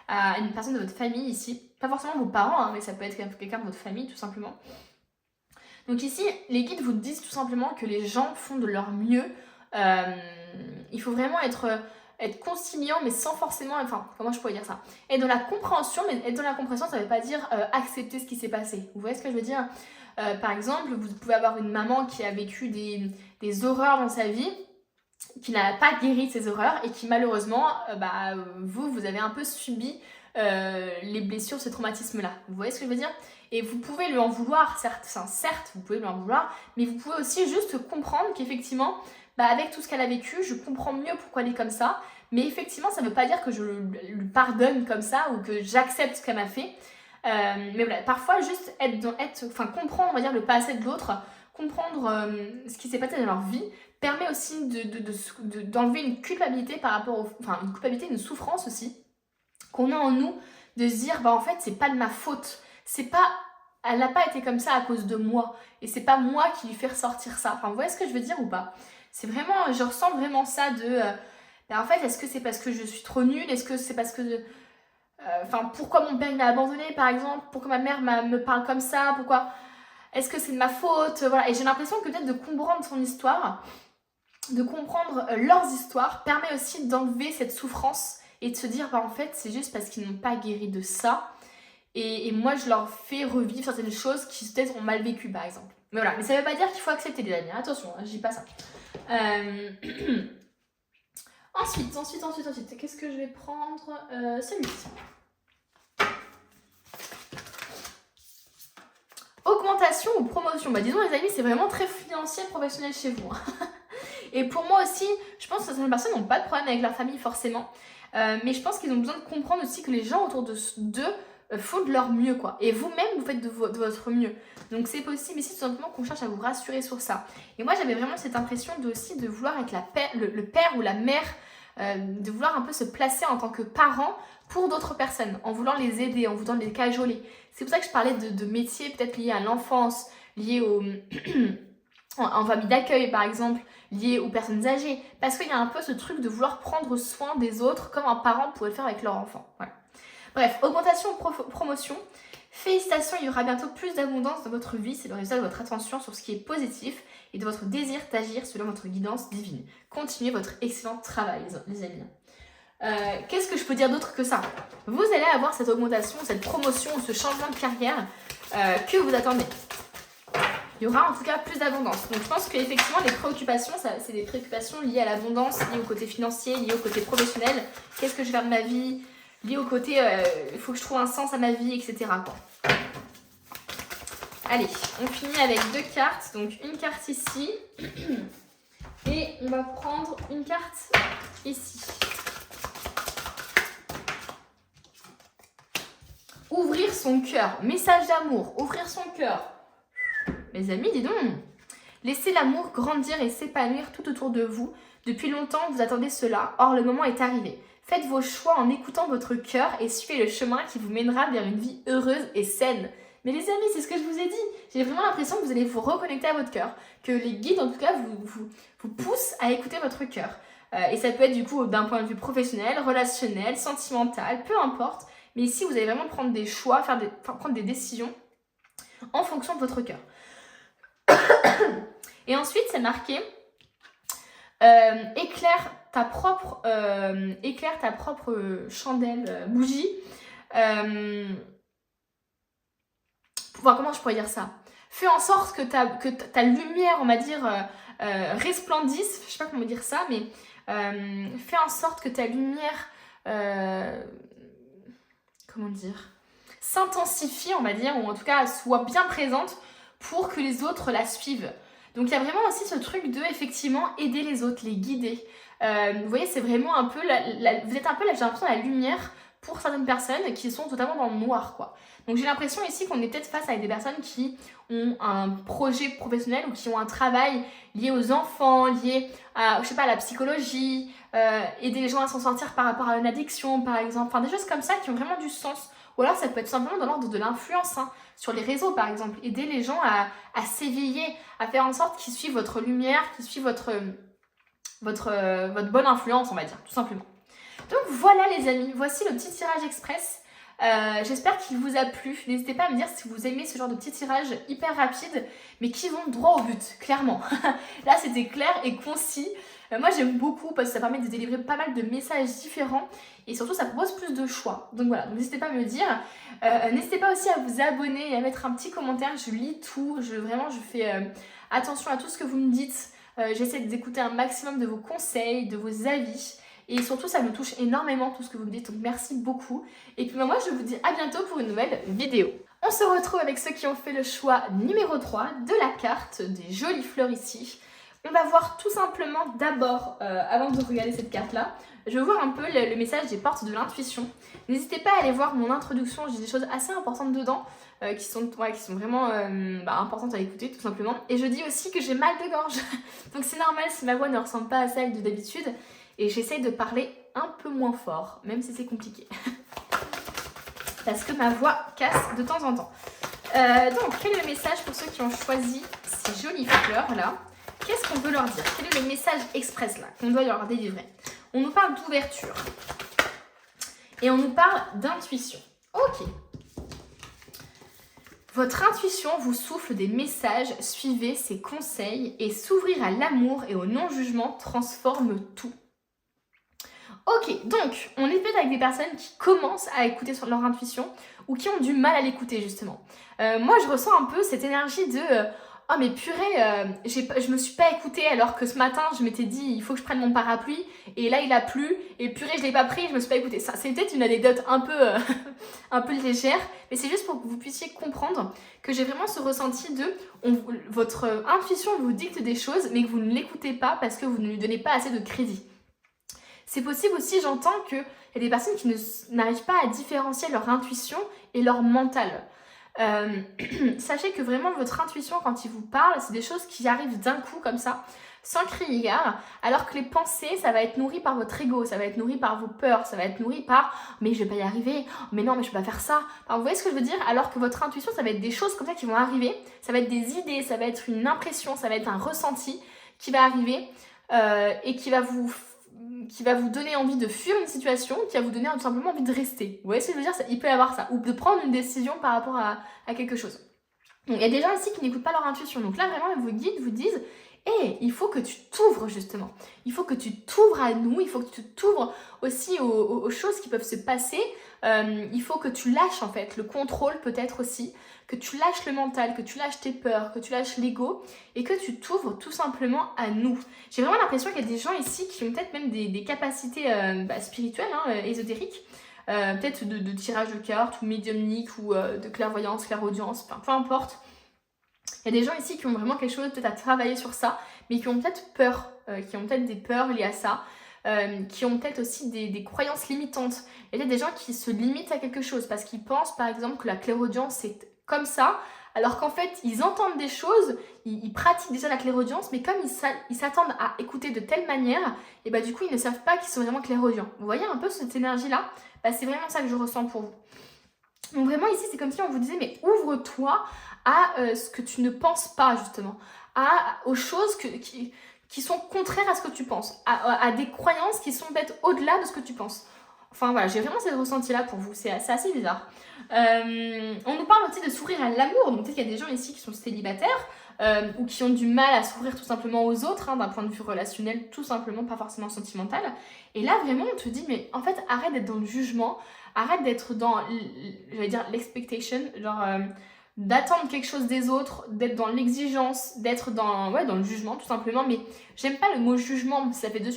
à une personne de votre famille ici. Pas forcément vos parents, hein, mais ça peut être quelqu'un de votre famille tout simplement. Donc ici, les guides vous disent tout simplement que les gens font de leur mieux. Il faut vraiment être conciliant, mais sans forcément... Enfin, comment je pourrais dire ça? Être dans la compréhension, mais être dans la compréhension, ça ne veut pas dire accepter ce qui s'est passé. Vous voyez ce que je veux dire? Par exemple, vous pouvez avoir une maman qui a vécu des horreurs dans sa vie, qui n'a pas guéri de ces horreurs et qui malheureusement, vous avez un peu subi les blessures, ce traumatisme-là. Vous voyez ce que je veux dire? Et vous pouvez lui en vouloir, certes, vous pouvez lui en vouloir, mais vous pouvez aussi juste comprendre qu'effectivement, avec tout ce qu'elle a vécu, je comprends mieux pourquoi elle est comme ça, mais effectivement, ça ne veut pas dire que je lui pardonne comme ça ou que j'accepte ce qu'elle m'a fait. Mais voilà, parfois juste comprendre, on va dire, le passé de l'autre, comprendre ce qui s'est passé dans leur vie, permet aussi d'enlever une culpabilité par rapport une culpabilité, une souffrance aussi qu'on a en nous, de se dire en fait c'est pas de ma faute, elle n'a pas été comme ça à cause de moi et c'est pas moi qui lui fais ressortir ça. Enfin, vous voyez ce que je veux dire ou pas? C'est vraiment, je ressens vraiment ça de en fait, est-ce que c'est parce que je suis trop nulle? Est-ce que c'est parce que pourquoi mon père m'a abandonnée par exemple? Pourquoi ma mère me parle comme ça? Pourquoi? Est-ce que c'est de ma faute? Voilà. Et j'ai l'impression que peut-être de comprendre son histoire, de comprendre leurs histoires, permet aussi d'enlever cette souffrance et de se dire en fait c'est juste parce qu'ils n'ont pas guéri de ça et moi je leur fais revivre certaines choses qui peut-être ont mal vécu par exemple. Mais voilà, mais ça veut pas dire qu'il faut accepter les amis, attention, je dis pas ça. Ensuite, qu'est-ce que je vais prendre? Celui-ci. Augmentation ou promotion? Disons les amis, c'est vraiment très financier et professionnel chez vous. Et pour moi aussi, je pense que certaines personnes n'ont pas de problème avec leur famille forcément. Mais je pense qu'ils ont besoin de comprendre aussi que les gens autour d'eux font de leur mieux, quoi. Et vous-même, vous faites de votre mieux. Donc c'est possible ici tout simplement qu'on cherche à vous rassurer sur ça. Et moi, j'avais vraiment cette impression de vouloir être le père ou la mère, de vouloir un peu se placer en tant que parent pour d'autres personnes, en voulant les aider, en voulant les cajoler. C'est pour ça que je parlais de métiers peut-être liés à l'enfance, liés en famille d'accueil par exemple, liés aux personnes âgées. Parce qu'il y a un peu ce truc de vouloir prendre soin des autres comme un parent pourrait le faire avec leur enfant. Voilà. Bref, augmentation ou promotion. Félicitations, il y aura bientôt plus d'abondance dans votre vie. C'est le résultat de votre attention sur ce qui est positif et de votre désir d'agir selon votre guidance divine. Continuez votre excellent travail, les amis. Qu'est-ce que je peux dire d'autre que ça? Vous allez avoir cette augmentation, cette promotion, ce changement de carrière que vous attendez. Il y aura en tout cas plus d'abondance. Donc je pense qu'effectivement les préoccupations, c'est des préoccupations liées à l'abondance, liées au côté financier, liées au côté professionnel. Qu'est-ce que je vais faire de ma vie? Liées au côté, il faut que je trouve un sens à ma vie, etc. quoi. Allez, on finit avec 2 cartes. Donc une carte ici. Et on va prendre une carte ici. Ouvrir son cœur. Message d'amour. Ouvrir son cœur. Mes amis, dis donc. Laissez l'amour grandir et s'épanouir tout autour de vous. Depuis longtemps, vous attendez cela. Or, le moment est arrivé. Faites vos choix en écoutant votre cœur et suivez le chemin qui vous mènera vers une vie heureuse et saine. Mais les amis, c'est ce que je vous ai dit. J'ai vraiment l'impression que vous allez vous reconnecter à votre cœur. Que les guides, en tout cas, vous poussent à écouter votre cœur. Et ça peut être du coup d'un point de vue professionnel, relationnel, sentimental, peu importe. Mais ici, vous allez vraiment prendre des choix, prendre des décisions en fonction de votre cœur. Et ensuite, c'est marqué éclaire ta propre chandelle, bougie. Comment je pourrais dire ça? Fais en sorte que ta lumière, on va dire, resplendisse. Je sais pas comment dire ça, mais fais en sorte que ta lumière, s'intensifie, on va dire, ou en tout cas soit bien présente pour que les autres la suivent. Donc il y a vraiment aussi ce truc de effectivement aider les autres, les guider. Vous voyez, c'est vraiment un peu, vous êtes un peu, j'ai l'impression, la lumière pour certaines personnes qui sont totalement dans le noir, quoi. Donc j'ai l'impression ici qu'on est peut-être face à des personnes qui ont un projet professionnel ou qui ont un travail lié aux enfants, lié à, je sais pas, à la psychologie, aider les gens à s'en sortir par rapport à une addiction, par exemple. Enfin, des choses comme ça qui ont vraiment du sens. Ou alors ça peut être simplement dans l'ordre de l'influence, hein, sur les réseaux, par exemple. Aider les gens à s'éveiller, à faire en sorte qu'ils suivent votre lumière, qu'ils suivent votre bonne influence, on va dire, tout simplement. Donc voilà les amis, voici le petit tirage express. J'espère qu'il vous a plu. N'hésitez pas à me dire si vous aimez ce genre de petits tirages hyper rapides, mais qui vont droit au but, clairement. Là, c'était clair et concis. Moi, j'aime beaucoup parce que ça permet de délivrer pas mal de messages différents et surtout, ça propose plus de choix. Donc voilà, n'hésitez pas à me le dire. N'hésitez pas aussi à vous abonner et à mettre un petit commentaire. Je lis tout. Vraiment, je fais attention à tout ce que vous me dites. J'essaie d'écouter un maximum de vos conseils, de vos avis. Et surtout, ça me touche énormément tout ce que vous me dites, donc merci beaucoup. Et puis moi, je vous dis à bientôt pour une nouvelle vidéo. On se retrouve avec ceux qui ont fait le choix numéro 3 de la carte, des jolies fleurs ici. On va voir tout simplement d'abord, avant de regarder cette carte-là, je vais voir un peu le message des portes de l'intuition. N'hésitez pas à aller voir mon introduction, j'ai des choses assez importantes dedans, qui sont vraiment importantes à écouter tout simplement. Et je dis aussi que j'ai mal de gorge, donc c'est normal si ma voix ne ressemble pas à celle de d'habitude. Et j'essaye de parler un peu moins fort, même si c'est compliqué. Parce que ma voix casse de temps en temps. Donc, quel est le message pour ceux qui ont choisi ces jolies fleurs-là? Qu'est-ce qu'on veut leur dire? Quel est le message express là qu'on doit leur délivrer? On nous parle d'ouverture. Et on nous parle d'intuition. Ok. Votre intuition vous souffle des messages, suivez ses conseils et s'ouvrir à l'amour et au non-jugement transforme tout. Ok, donc on est peut-être avec des personnes qui commencent à écouter sur leur intuition ou qui ont du mal à l'écouter justement. Moi je ressens un peu cette énergie de oh mais purée, je me suis pas écoutée alors que ce matin je m'étais dit il faut que je prenne mon parapluie et là il a plu et purée je l'ai pas pris, je me suis pas écoutée. Ça c'est peut-être une anecdote un peu, un peu légère, mais c'est juste pour que vous puissiez comprendre que j'ai vraiment ce ressenti de votre intuition vous dicte des choses mais que vous ne l'écoutez pas parce que vous ne lui donnez pas assez de crédit. C'est possible aussi, j'entends qu'il y a des personnes qui n'arrivent pas à différencier leur intuition et leur mental. Sachez que vraiment votre intuition, quand il vous parle, c'est des choses qui arrivent d'un coup comme ça, sans crier gare, alors que les pensées, ça va être nourri par votre ego, ça va être nourri par vos peurs, ça va être nourri par « mais je vais pas y arriver, mais non, mais je peux pas faire ça ». Enfin, vous voyez ce que je veux dire? Alors que votre intuition, ça va être des choses comme ça qui vont arriver, ça va être des idées, ça va être une impression, ça va être un ressenti qui va arriver et qui va vous donner envie de fuir une situation, qui va vous donner tout simplement envie de rester. Vous voyez ce que je veux dire? Il peut y avoir ça. Ou de prendre une décision par rapport à quelque chose. Donc, il y a des gens ici qui n'écoutent pas leur intuition. Donc là, vraiment, vos guides vous disent hey, il faut que tu t'ouvres justement. Il faut que tu t'ouvres à nous. Il faut que tu t'ouvres aussi aux choses qui peuvent se passer. Il faut que tu lâches en fait le contrôle peut-être aussi. Que tu lâches le mental, que tu lâches tes peurs, que tu lâches l'ego et que tu t'ouvres tout simplement à nous. J'ai vraiment l'impression qu'il y a des gens ici qui ont peut-être même des capacités spirituelles, ésotériques, peut-être de tirage de cartes ou médiumnique ou de clairvoyance, clairaudience, peu importe. Il y a des gens ici qui ont vraiment quelque chose peut-être à travailler sur ça, mais qui ont peut-être peur, qui ont peut-être des peurs liées à ça. Qui ont peut-être aussi des croyances limitantes. Il y a des gens qui se limitent à quelque chose parce qu'ils pensent par exemple que la clairaudience c'est comme ça, alors qu'en fait ils entendent des choses, ils pratiquent déjà la clairaudience, mais comme ils s'attendent à écouter de telle manière, et bah du coup ils ne savent pas qu'ils sont vraiment clairaudients. Vous voyez un peu cette énergie-là? Bah, c'est vraiment ça que je ressens pour vous. Donc vraiment ici c'est comme si on vous disait mais ouvre-toi à ce que tu ne penses pas justement, aux choses qui sont contraires à ce que tu penses, à des croyances qui sont peut-être au-delà de ce que tu penses. Enfin voilà, j'ai vraiment ce ressenti-là pour vous, c'est assez bizarre. On nous parle aussi de s'ouvrir à l'amour, donc peut-être qu'il y a des gens ici qui sont célibataires ou qui ont du mal à s'ouvrir tout simplement aux autres, d'un point de vue relationnel, tout simplement, pas forcément sentimental. Et là vraiment on te dit, mais en fait arrête d'être dans le jugement, arrête d'être dans, j'allais dire l'expectation, genre... d'attendre quelque chose des autres, d'être dans l'exigence, d'être dans le jugement tout simplement, mais j'aime pas le mot jugement, ça fait de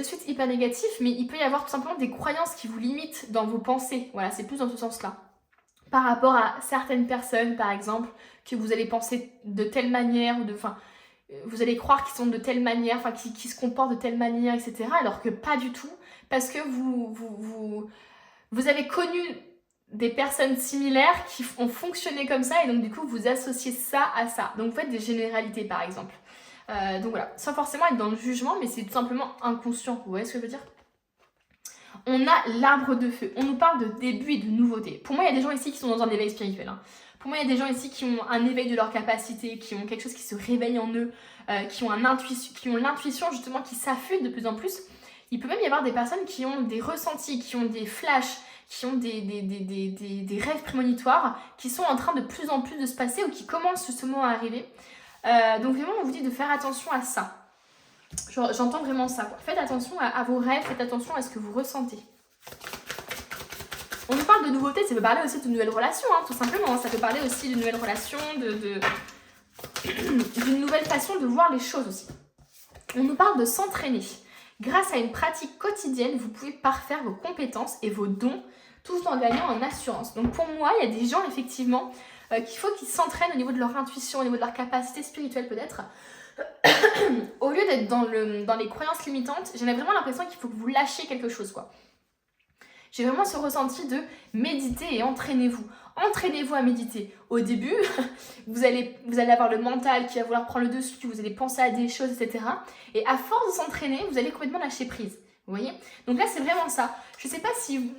suite hyper négatif, mais il peut y avoir tout simplement des croyances qui vous limitent dans vos pensées, voilà, c'est plus dans ce sens-là. Par rapport à certaines personnes, par exemple, que vous allez penser de telle manière, vous allez croire qu'ils sont de telle manière, enfin qu'ils se comportent de telle manière, etc. Alors que pas du tout, parce que vous avez connu des personnes similaires qui ont fonctionné comme ça et donc du coup vous associez ça à ça. Donc vous faites des généralités par exemple. Donc voilà, sans forcément être dans le jugement, mais c'est tout simplement inconscient. Vous voyez ce que je veux dire? On a l'arbre de feu. On nous parle de début et de nouveauté. Pour moi, il y a des gens ici qui sont dans un éveil spirituel. Hein. Pour moi, il y a des gens ici qui ont un éveil de leur capacité, qui ont quelque chose qui se réveille en eux, qui ont l'intuition justement qui s'affûte de plus en plus. Il peut même y avoir des personnes qui ont des ressentis, qui ont des flashs, qui ont des rêves prémonitoires, qui sont en train de plus en plus de se passer ou qui commencent justement à arriver. Donc vraiment, on vous dit de faire attention à ça. J'entends vraiment ça, quoi. Faites attention à vos rêves, faites attention à ce que vous ressentez. On nous parle de nouveautés, ça peut parler aussi de nouvelles relations, hein, tout simplement. Ça peut parler aussi de nouvelles relations, d'une nouvelle façon de voir les choses aussi. On nous parle de s'entraîner. Grâce à une pratique quotidienne, vous pouvez parfaire vos compétences et vos dons, tout en gagnant en assurance. Donc pour moi, il y a des gens, effectivement, qu'il faut qu'ils s'entraînent au niveau de leur intuition, au niveau de leur capacité spirituelle peut-être. Au lieu d'être dans les croyances limitantes, j'ai vraiment l'impression qu'il faut que vous lâchiez quelque chose, quoi. J'ai vraiment ce ressenti de méditer et entraînez-vous. Entraînez-vous à méditer. Au début, vous allez avoir le mental qui va vouloir prendre le dessus, vous allez penser à des choses, etc. Et à force de s'entraîner, vous allez complètement lâcher prise. Vous voyez? Donc là, c'est vraiment ça. Je ne sais pas si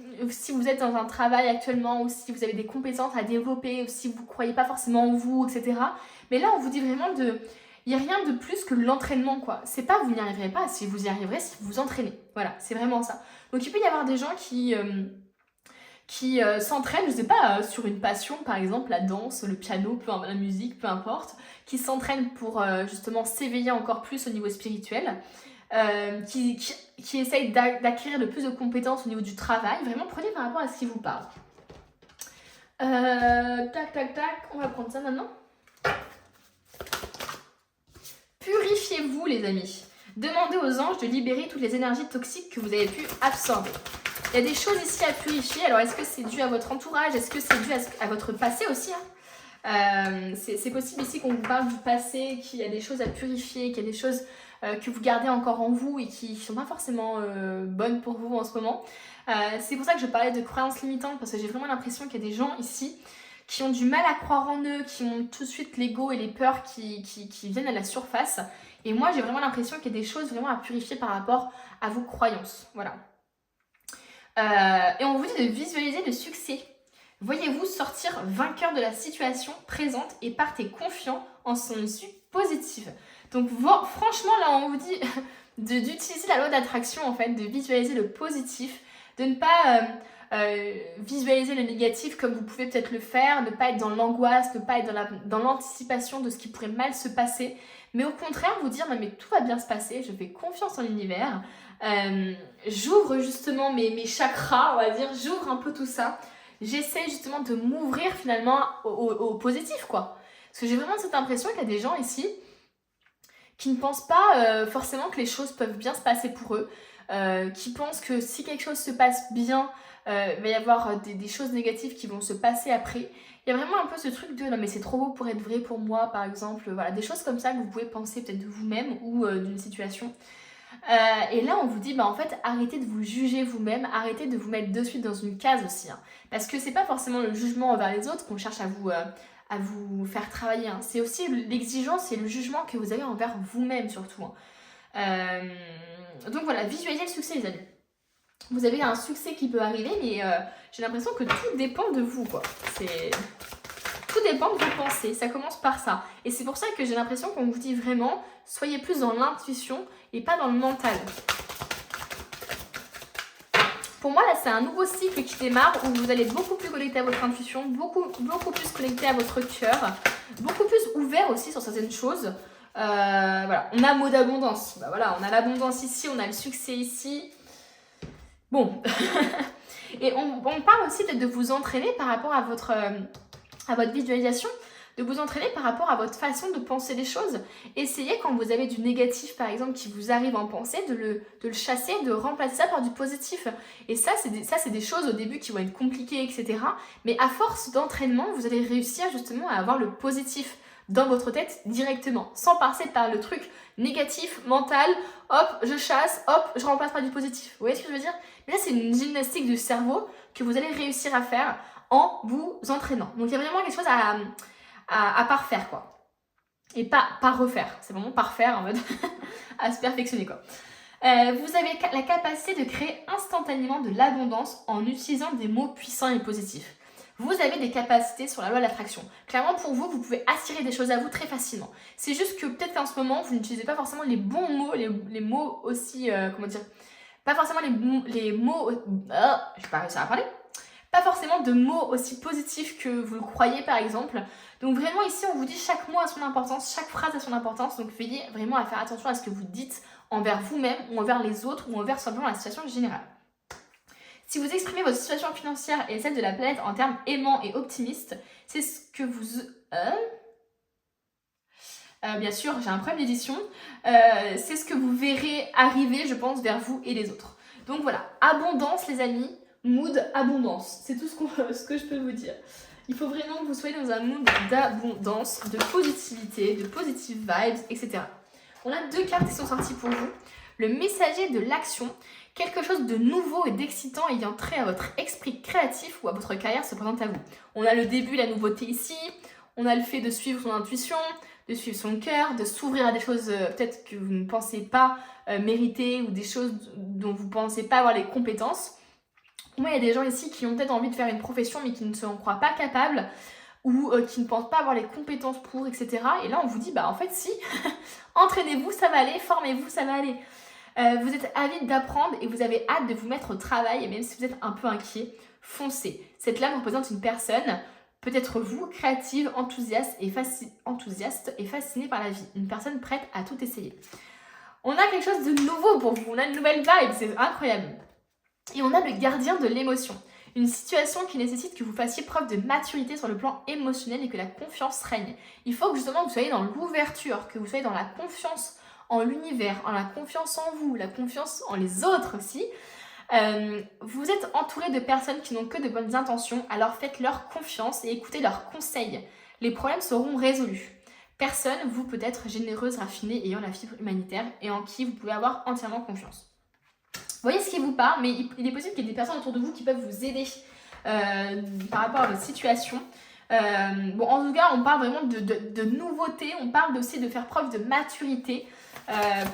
vous êtes dans un travail actuellement ou si vous avez des compétences à développer ou si vous ne croyez pas forcément en vous, etc. Mais là, on vous dit vraiment il n'y a rien de plus que l'entraînement, quoi. C'est pas vous n'y arriverez pas, si vous y arriverez, si vous vous entraînez. Voilà, c'est vraiment ça. Donc il peut y avoir des gens qui s'entraînent, je sais pas, sur une passion, par exemple la danse, le piano, la musique, peu importe, qui s'entraînent pour justement s'éveiller encore plus au niveau spirituel, qui essayent d'acquérir le plus de compétences au niveau du travail. Vraiment, prenez par rapport à ce qui vous parle. Tac, on va prendre ça maintenant. Purifiez-vous, les amis. Demandez aux anges de libérer toutes les énergies toxiques que vous avez pu absorber. Il y a des choses ici à purifier. Alors, est-ce que c'est dû à votre entourage? Est-ce que c'est dû à votre passé aussi, hein? C'est possible ici qu'on vous parle du passé, qu'il y a des choses à purifier, qu'il y a des choses que vous gardez encore en vous et qui ne sont pas forcément bonnes pour vous en ce moment. C'est pour ça que je parlais de croyances limitantes, parce que j'ai vraiment l'impression qu'il y a des gens ici qui ont du mal à croire en eux, qui ont tout de suite l'ego et les peurs qui viennent à la surface. Et moi, j'ai vraiment l'impression qu'il y a des choses vraiment à purifier par rapport à vos croyances. Voilà. Et on vous dit de visualiser le succès. Voyez-vous sortir vainqueur de la situation présente et partez confiant en son issue positive. Donc franchement, là, on vous dit d'utiliser la loi d'attraction, en fait, de visualiser le positif, de ne pas visualiser le négatif comme vous pouvez peut-être le faire, ne pas être dans l'angoisse, ne pas être dans l'anticipation de ce qui pourrait mal se passer, mais au contraire vous dire non mais tout va bien se passer, je fais confiance en l'univers, j'ouvre justement mes chakras, on va dire, j'ouvre un peu tout ça, j'essaie justement de m'ouvrir finalement au positif, quoi. Parce que j'ai vraiment cette impression qu'il y a des gens ici qui ne pensent pas forcément que les choses peuvent bien se passer pour eux, qui pensent que si quelque chose se passe bien, il va y avoir des choses négatives qui vont se passer après. Il y a vraiment un peu ce truc de non mais c'est trop beau pour être vrai pour moi, par exemple. Voilà, des choses comme ça que vous pouvez penser peut-être de vous-même ou d'une situation. Et là on vous dit en fait arrêtez de vous juger vous-même, arrêtez de vous mettre de suite dans une case aussi, hein. Parce que c'est pas forcément le jugement envers les autres qu'on cherche à vous faire travailler, hein. C'est aussi l'exigence et le jugement que vous avez envers vous-même surtout, hein. Donc voilà, visualisez le succès, les amis. Vous avez un succès qui peut arriver, mais j'ai l'impression que tout dépend de vous, quoi. Tout dépend de vos pensées, ça commence par ça. Et c'est pour ça que j'ai l'impression qu'on vous dit vraiment, soyez plus dans l'intuition et pas dans le mental. Pour moi, là, c'est un nouveau cycle qui démarre où vous allez beaucoup plus connecter à votre intuition, beaucoup plus connecter à votre cœur, beaucoup plus ouvert aussi sur certaines choses. Voilà, on a mot d'abondance. Voilà, on a l'abondance ici, on a le succès ici. Bon. Et on parle aussi de vous entraîner par rapport à votre visualisation, de vous entraîner par rapport à votre façon de penser les choses. Essayez, quand vous avez du négatif par exemple qui vous arrive en pensée, de le chasser, de remplacer ça par du positif. Et ça c'est des choses au début qui vont être compliquées, etc. Mais à force d'entraînement, vous allez réussir justement à avoir le positif dans votre tête directement, sans passer par le truc négatif, mental, hop, je chasse, hop, je remplace par du positif. Vous voyez ce que je veux dire? Mais là, c'est une gymnastique du cerveau que vous allez réussir à faire en vous entraînant. Donc, il y a vraiment quelque chose à parfaire, quoi. Et pas refaire, c'est vraiment parfaire en mode à se perfectionner, quoi. Vous avez la capacité de créer instantanément de l'abondance en utilisant des mots puissants et positifs. Vous avez des capacités sur la loi de l'attraction. Clairement, pour vous, vous pouvez attirer des choses à vous très facilement. C'est juste que peut-être qu'en ce moment, vous n'utilisez pas forcément les bons mots, les mots aussi, comment dire, pas forcément les mots, je vais pas réussir à parler, pas forcément de mots aussi positifs que vous le croyez par exemple. Donc vraiment ici, on vous dit chaque mot a son importance, chaque phrase a son importance, donc veillez vraiment à faire attention à ce que vous dites envers vous-même ou envers les autres ou envers simplement la situation générale. Si vous exprimez votre situation financière et celle de la planète en termes aimants et optimistes, c'est ce que vous... bien sûr, j'ai un problème d'édition. C'est ce que vous verrez arriver, je pense, vers vous et les autres. Donc voilà, abondance les amis, mood abondance. C'est tout ce que je peux vous dire. Il faut vraiment que vous soyez dans un mood d'abondance, de positivité, de positive vibes, etc. On a 2 cartes qui sont sorties pour vous. Le messager de l'action, quelque chose de nouveau et d'excitant ayant trait à votre esprit créatif ou à votre carrière se présente à vous. On a le début, la nouveauté ici. On a le fait de suivre son intuition, de suivre son cœur, de s'ouvrir à des choses peut-être que vous ne pensez pas mériter ou des choses dont vous ne pensez pas avoir les compétences. Moi, il y a des gens ici qui ont peut-être envie de faire une profession mais qui ne se croient pas capables ou qui ne pensent pas avoir les compétences pour, etc. Et là, on vous dit, bah en fait, si, entraînez-vous, ça va aller, formez-vous, ça va aller. Vous êtes avide d'apprendre et vous avez hâte de vous mettre au travail et même si vous êtes un peu inquiet, foncez. Cette lame représente une personne, peut-être vous, créative, enthousiaste et fascinée par la vie. Une personne prête à tout essayer. On a quelque chose de nouveau pour vous, on a une nouvelle vibe, c'est incroyable. Et on a le gardien de l'émotion. Une situation qui nécessite que vous fassiez preuve de maturité sur le plan émotionnel et que la confiance règne. Il faut que justement vous soyez dans l'ouverture, que vous soyez dans la confiance en l'univers, en la confiance en vous, la confiance en les autres aussi. Vous êtes entouré de personnes qui n'ont que de bonnes intentions, alors faites-leur confiance et écoutez leurs conseils. Les problèmes seront résolus. Personne, vous peut être généreuse, raffinée, ayant la fibre humanitaire et en qui vous pouvez avoir entièrement confiance. Voyez ce qui vous parle, mais il est possible qu'il y ait des personnes autour de vous qui peuvent vous aider par rapport à votre situation. Bon, en tout cas, on parle vraiment de nouveauté, on parle aussi de faire preuve de maturité.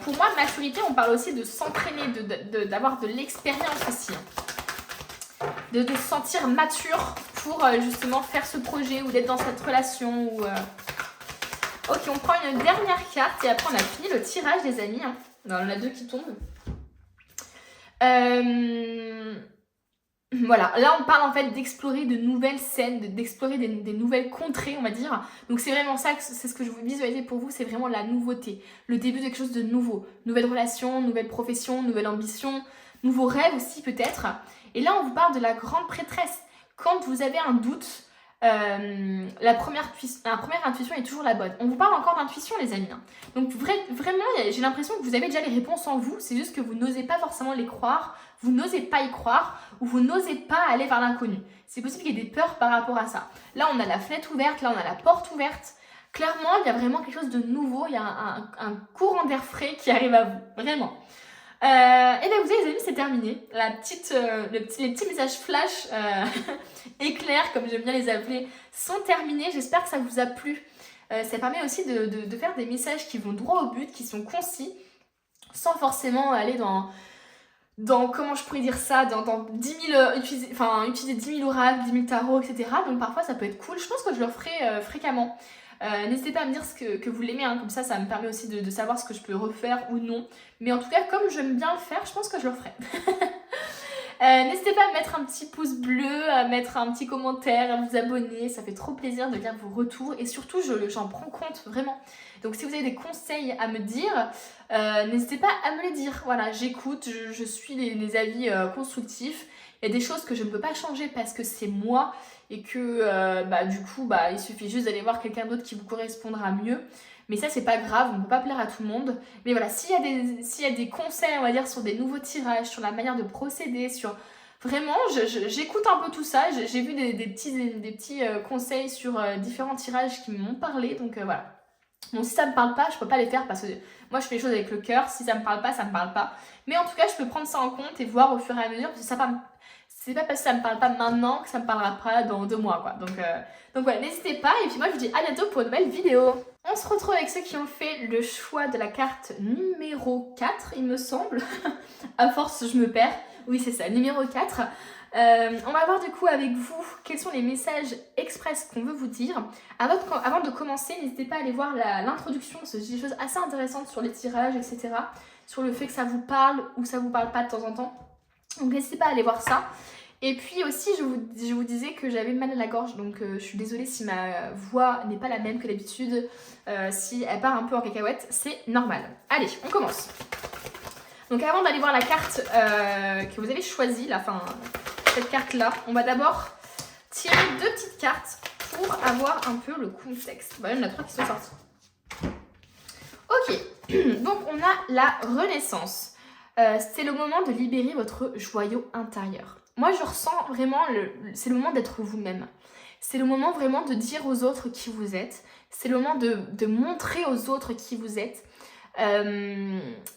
Pour moi, maturité, on parle aussi de s'entraîner, d'avoir de l'expérience aussi. De se sentir mature pour justement faire ce projet ou d'être dans cette relation. Ok, on prend une dernière carte et après on a fini le tirage, les amis. Non, on en a 2 qui tombent. Voilà, là on parle en fait d'explorer de nouvelles scènes, d'explorer des nouvelles contrées, on va dire. Donc c'est vraiment ça, c'est ce que je vous visualisais pour vous, c'est vraiment la nouveauté, le début de quelque chose de nouveau. Nouvelle relation, nouvelle profession, nouvelle ambition, nouveaux rêves aussi peut-être. Et là on vous parle de la grande prêtresse. Quand vous avez un doute, la première intuition est toujours la bonne. On vous parle encore d'intuition les amis. Donc vraiment j'ai l'impression que vous avez déjà les réponses en vous, c'est juste que vous n'osez pas forcément les croire, vous n'osez pas y croire ou vous n'osez pas aller vers l'inconnu. C'est possible qu'il y ait des peurs par rapport à ça. Là on a la fenêtre ouverte, là on a la porte ouverte. Clairement il y a vraiment quelque chose de nouveau, il y a un courant d'air frais qui arrive à vous, vraiment. Et bien vous savez les amis, c'est terminé. Les petits messages flash éclairs, comme j'aime bien les appeler, sont terminés. J'espère que ça vous a plu. Ça permet aussi de faire des messages qui vont droit au but, qui sont concis, sans forcément aller dans comment je pourrais dire ça, dans 10 000, utiliser 10 000 oracles, 10 000 tarots, etc. Donc parfois ça peut être cool. Je pense que je le ferai fréquemment. N'hésitez pas à me dire que vous l'aimez, comme ça me permet aussi de savoir ce que je peux refaire ou non. Mais en tout cas, comme j'aime bien le faire, je pense que je le ferai. N'hésitez pas à mettre un petit pouce bleu, à mettre un petit commentaire, à vous abonner. Ça fait trop plaisir de lire vos retours et surtout, j'en prends compte vraiment. Donc si vous avez des conseils à me dire, n'hésitez pas à me les dire. Voilà, j'écoute, je suis les avis constructifs. Il y a des choses que je ne peux pas changer parce que c'est moi et que du coup, il suffit juste d'aller voir quelqu'un d'autre qui vous correspondra mieux. Mais ça, c'est pas grave, on ne peut pas plaire à tout le monde. Mais voilà, s'il y a des conseils, on va dire, sur des nouveaux tirages, sur la manière de procéder, sur Vraiment, j'écoute un peu tout ça. J'ai vu des petits conseils sur différents tirages qui m'ont parlé. Donc voilà. Bon, si ça me parle pas, je peux pas les faire parce que moi je fais les choses avec le cœur. Si ça me parle pas, ça me parle pas. Mais en tout cas, je peux prendre ça en compte et voir au fur et à mesure parce que c'est pas parce que ça me parle pas maintenant que ça me parlera pas dans 2 mois quoi. Donc voilà, n'hésitez pas et puis moi je vous dis à bientôt pour une nouvelle vidéo. On se retrouve avec ceux qui ont fait le choix de la carte numéro 4, il me semble. À force, je me perds. Oui, c'est ça, numéro 4. On va voir du coup avec vous quels sont les messages express qu'on veut vous dire. Avant de commencer, n'hésitez pas à aller voir l'introduction, parce que j'ai des choses assez intéressantes sur les tirages, etc. Sur le fait que ça vous parle ou ça vous parle pas de temps en temps. Donc n'hésitez pas à aller voir ça. Et puis aussi, je vous disais que j'avais mal à la gorge, donc je suis désolée si ma voix n'est pas la même que d'habitude. Si elle part un peu en cacahuète, c'est normal. Allez, on commence. Donc avant d'aller voir la carte que vous avez choisie, cette carte-là, on va d'abord tirer 2 petites cartes pour avoir un peu le contexte. Bah, il y en a 3 qui sont sorties. Ok, donc on a la renaissance. C'est le moment de libérer votre joyau intérieur. Moi, je ressens vraiment, c'est le moment d'être vous-même. C'est le moment vraiment de dire aux autres qui vous êtes. C'est le moment de montrer aux autres qui vous êtes.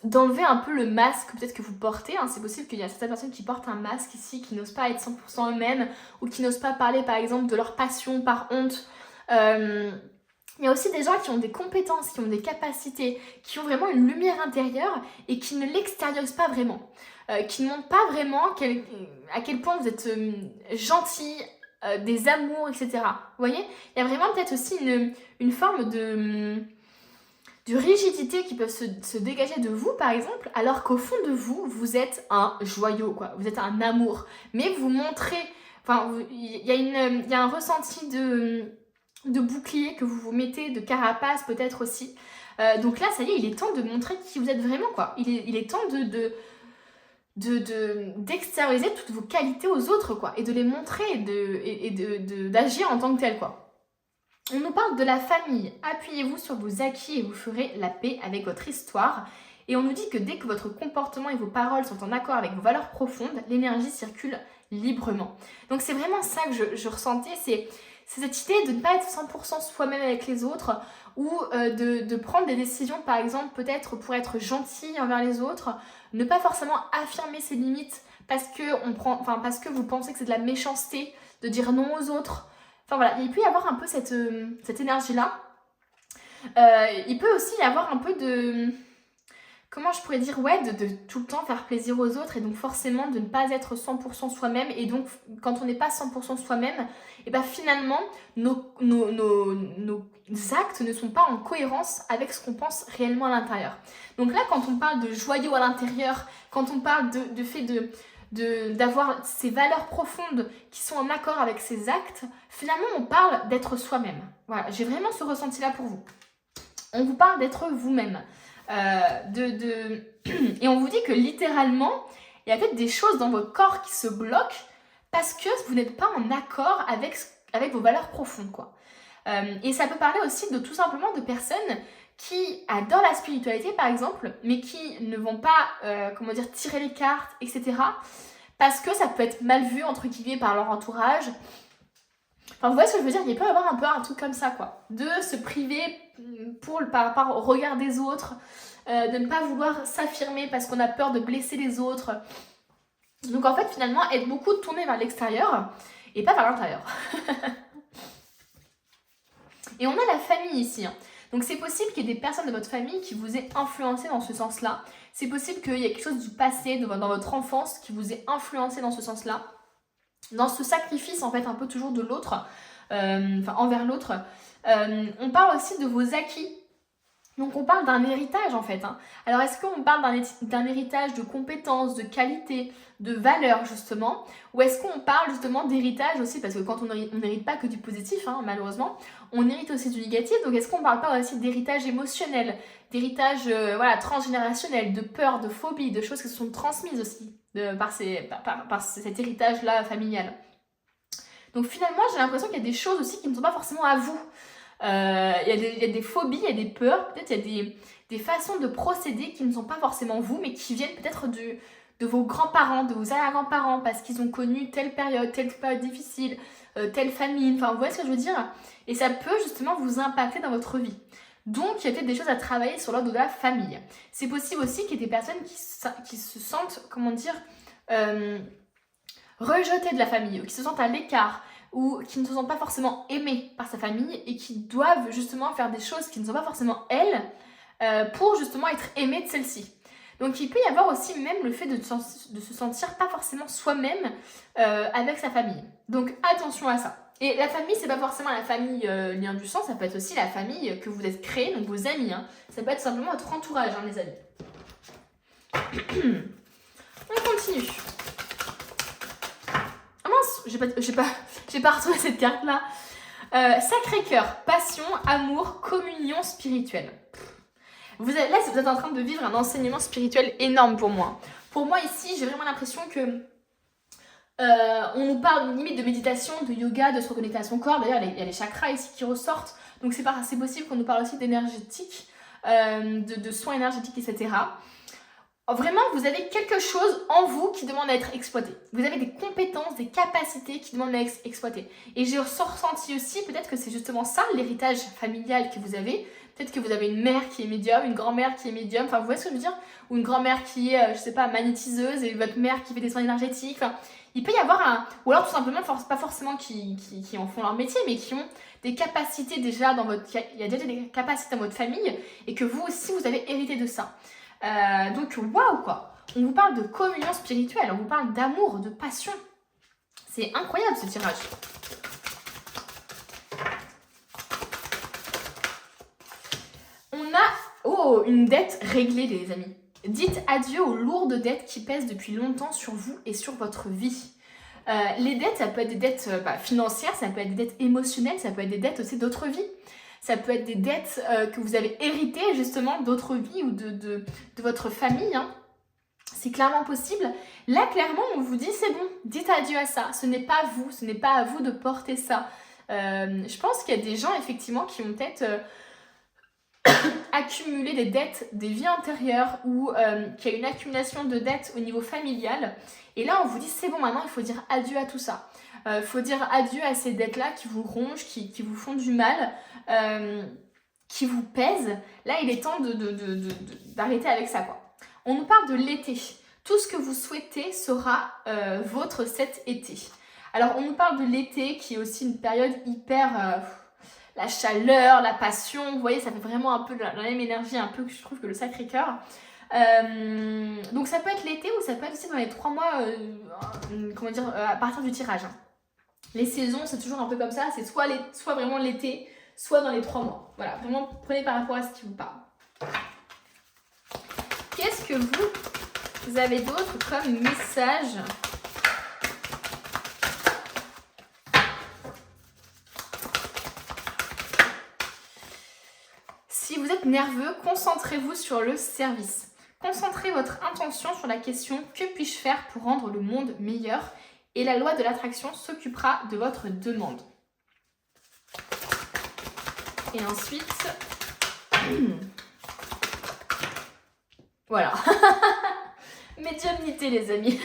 D'enlever un peu le masque peut-être que vous portez, hein. C'est possible qu'il y a certaines personnes qui portent un masque ici, qui n'osent pas être 100% eux-mêmes ou qui n'osent pas parler par exemple de leur passion par honte. Il y a aussi des gens qui ont des compétences, qui ont des capacités, qui ont vraiment une lumière intérieure et qui ne l'extériorisent pas vraiment, qui ne montrent pas vraiment à quel point vous êtes gentil, des amours, etc. Vous voyez, il y a vraiment peut-être aussi une forme de rigidité qui peuvent se dégager de vous par exemple, alors qu'au fond de vous, vous êtes un joyau, quoi. Vous êtes un amour, mais vous montrez, il y a un ressenti de bouclier que vous vous mettez, de carapace peut-être aussi. Donc là, ça y est, il est temps de montrer qui vous êtes vraiment, quoi. Il est temps d'extérioriser toutes vos qualités aux autres, quoi, et de les montrer et d'agir en tant que tel, quoi. On nous parle de la famille. Appuyez-vous sur vos acquis et vous ferez la paix avec votre histoire. Et on nous dit que dès que votre comportement et vos paroles sont en accord avec vos valeurs profondes, l'énergie circule librement. Donc c'est vraiment ça que je ressentais, c'est cette idée de ne pas être 100% soi-même avec les autres ou de prendre des décisions par exemple peut-être pour être gentil envers les autres, ne pas forcément affirmer ses limites parce que vous pensez que c'est de la méchanceté de dire non aux autres. Enfin voilà, il peut y avoir un peu cette énergie-là. Il peut aussi y avoir un peu de... Comment je pourrais dire, ouais, de tout le temps faire plaisir aux autres et donc forcément de ne pas être 100% soi-même. Et donc, quand on n'est pas 100% soi-même, et ben finalement, nos actes ne sont pas en cohérence avec ce qu'on pense réellement à l'intérieur. Donc là, quand on parle de joyau à l'intérieur, quand on parle de fait d'avoir ces valeurs profondes qui sont en accord avec ses actes, finalement, on parle d'être soi-même. Voilà, j'ai vraiment ce ressenti-là pour vous. On vous parle d'être vous-même. Et on vous dit que littéralement, il y a peut-être des choses dans votre corps qui se bloquent parce que vous n'êtes pas en accord avec vos valeurs profondes, quoi. Et ça peut parler aussi de tout simplement de personnes qui adorent la spiritualité par exemple, mais qui ne vont pas, tirer les cartes, etc. Parce que ça peut être mal vu, entre guillemets, par leur entourage. Enfin, vous voyez ce que je veux dire, il peut y avoir un peu un truc comme ça, quoi. De se priver par rapport au regard des autres, de ne pas vouloir s'affirmer parce qu'on a peur de blesser les autres. Donc en fait, finalement, être beaucoup tourné vers l'extérieur et pas vers l'intérieur. Et on a la famille ici, hein. Donc c'est possible qu'il y ait des personnes de votre famille qui vous aient influencé dans ce sens-là. C'est possible qu'il y ait quelque chose du passé, dans votre enfance, qui vous ait influencé dans ce sens-là. Dans ce sacrifice, en fait, un peu toujours de l'autre, envers l'autre. On parle aussi de vos acquis. Donc on parle d'un héritage, en fait, hein. Alors est-ce qu'on parle d'un héritage de compétences, de qualités, de valeurs, justement, ou est-ce qu'on parle justement d'héritage aussi, parce que quand on n'hérite pas que du positif, hein, malheureusement, on hérite aussi du négatif. Donc est-ce qu'on parle pas aussi d'héritage émotionnel, d'héritage transgénérationnel, de peur, de phobie, de choses qui se sont transmises aussi par cet héritage-là familial. Donc finalement, j'ai l'impression qu'il y a des choses aussi qui ne sont pas forcément à vous. Il y a des phobies, il y a des peurs, peut-être il y a des façons de procéder qui ne sont pas forcément vous, mais qui viennent peut-être de vos grands-parents, de vos arrière-grands-parents, parce qu'ils ont connu telle période difficile, telle famine, enfin vous voyez ce que je veux dire? Et ça peut justement vous impacter dans votre vie. Donc il y a peut-être des choses à travailler sur l'ordre de la famille. C'est possible aussi qu'il y ait des personnes qui se sentent, comment dire, rejetées de la famille, ou qui se sentent à l'écart, ou qui ne se sentent pas forcément aimées par sa famille, et qui doivent justement faire des choses qui ne sont pas forcément elles, pour justement être aimées de celle-ci. Donc il peut y avoir aussi même le fait de se sentir pas forcément soi-même avec sa famille. Donc attention à ça. Et la famille, c'est pas forcément la famille lien du sang, ça peut être aussi la famille que vous êtes créée, donc vos amis. Hein. Ça peut être simplement votre entourage, hein, les amis. On continue. Oh mince, j'ai pas retrouvé cette carte-là. Sacré-Cœur, passion, amour, communion spirituelle. Vous êtes en train de vivre un enseignement spirituel énorme pour moi. Pour moi, ici, j'ai vraiment l'impression que on nous parle limite de méditation, de yoga, de se reconnecter à son corps. D'ailleurs, il y a les chakras ici qui ressortent. Donc, c'est possible qu'on nous parle aussi d'énergétique, de soins énergétiques, etc. Vraiment, vous avez quelque chose en vous qui demande à être exploité. Vous avez des compétences, des capacités qui demandent à être exploitées. Et j'ai ressenti aussi, peut-être que c'est justement ça, l'héritage familial que vous avez. Peut-être que vous avez une mère qui est médium, une grand-mère qui est médium, enfin vous voyez ce que je veux dire? Ou une grand-mère qui est, je sais pas, magnétiseuse et votre mère qui fait des soins énergétiques. Enfin, il peut y avoir un... Ou alors tout simplement, pas forcément qui en font leur métier, mais qui ont des capacités déjà dans votre... Il y a déjà des capacités dans votre famille et que vous aussi, vous avez hérité de ça. Donc waouh quoi! On vous parle de communion spirituelle, on vous parle d'amour, de passion. C'est incroyable ce tirage. Une dette réglée, les amis. Dites adieu aux lourdes dettes qui pèsent depuis longtemps sur vous et sur votre vie. Les dettes, ça peut être des dettes financières, ça peut être des dettes émotionnelles, ça peut être des dettes aussi d'autres vies. Ça peut être des dettes que vous avez héritées justement d'autres vies ou de votre famille. Hein. C'est clairement possible. Là, clairement, on vous dit c'est bon, dites adieu à ça. Ce n'est pas vous, ce n'est pas à vous de porter ça. Je pense qu'il y a des gens effectivement qui ont peut-être... accumuler des dettes des vies antérieures ou qu'il y a une accumulation de dettes au niveau familial. Et là, on vous dit, c'est bon, maintenant, il faut dire adieu à tout ça. Il faut dire adieu à ces dettes-là qui vous rongent, qui vous font du mal, qui vous pèsent. Là, il est temps d'arrêter avec ça, quoi. On nous parle de l'été. Tout ce que vous souhaitez sera vôtre cet été. Alors, on nous parle de l'été qui est aussi une période hyper... la chaleur, la passion, vous voyez, ça fait vraiment un peu la même énergie, un peu que je trouve que le Sacré-Cœur. Donc ça peut être l'été ou ça peut être aussi dans les 3 mois, à partir du tirage. Hein. Les saisons, c'est toujours un peu comme ça, c'est soit vraiment l'été, soit dans les 3 mois. Voilà, vraiment prenez par rapport à ce qui vous parle. Qu'est-ce que vous avez d'autre comme message ? Si vous êtes nerveux, concentrez-vous sur le service. Concentrez votre intention sur la question « Que puis-je faire pour rendre le monde meilleur ?» et la loi de l'attraction s'occupera de votre demande. Et ensuite... voilà. Médiumnité, les amis.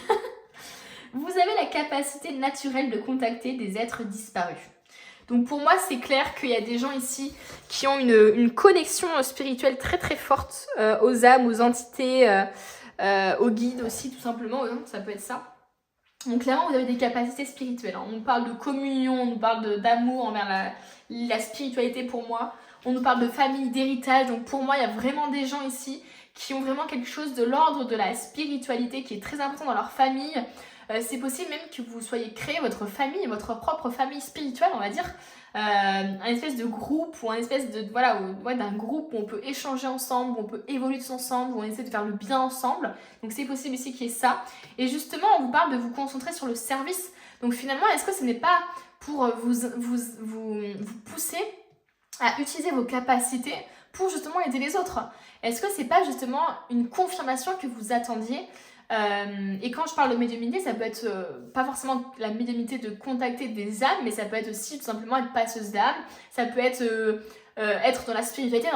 Vous avez la capacité naturelle de contacter des êtres disparus. Donc pour moi, c'est clair qu'il y a des gens ici qui ont une connexion spirituelle très très forte aux âmes, aux entités, aux guides aussi tout simplement, ça peut être ça. Donc clairement, vous avez des capacités spirituelles. Hein. On nous parle de communion, on nous parle d'amour envers la spiritualité pour moi. On nous parle de famille, d'héritage. Donc pour moi, il y a vraiment des gens ici qui ont vraiment quelque chose de l'ordre de la spiritualité qui est très important dans leur famille. C'est possible même que vous soyez créé votre famille, votre propre famille spirituelle, on va dire, un espèce de groupe ou un espèce de d'un groupe où on peut échanger ensemble, où on peut évoluer tous ensemble, où on essaie de faire le bien ensemble. Donc c'est possible ici qu'il y ait ça. Et justement, on vous parle de vous concentrer sur le service. Donc finalement, est-ce que ce n'est pas pour vous pousser à utiliser vos capacités pour justement aider les autres? Est-ce que c'est pas justement une confirmation que vous attendiez? Et quand je parle de médiumnité, ça peut être pas forcément la médiumnité de contacter des âmes, mais ça peut être aussi tout simplement être passeuse d'âme, ça peut être être dans la spiritualité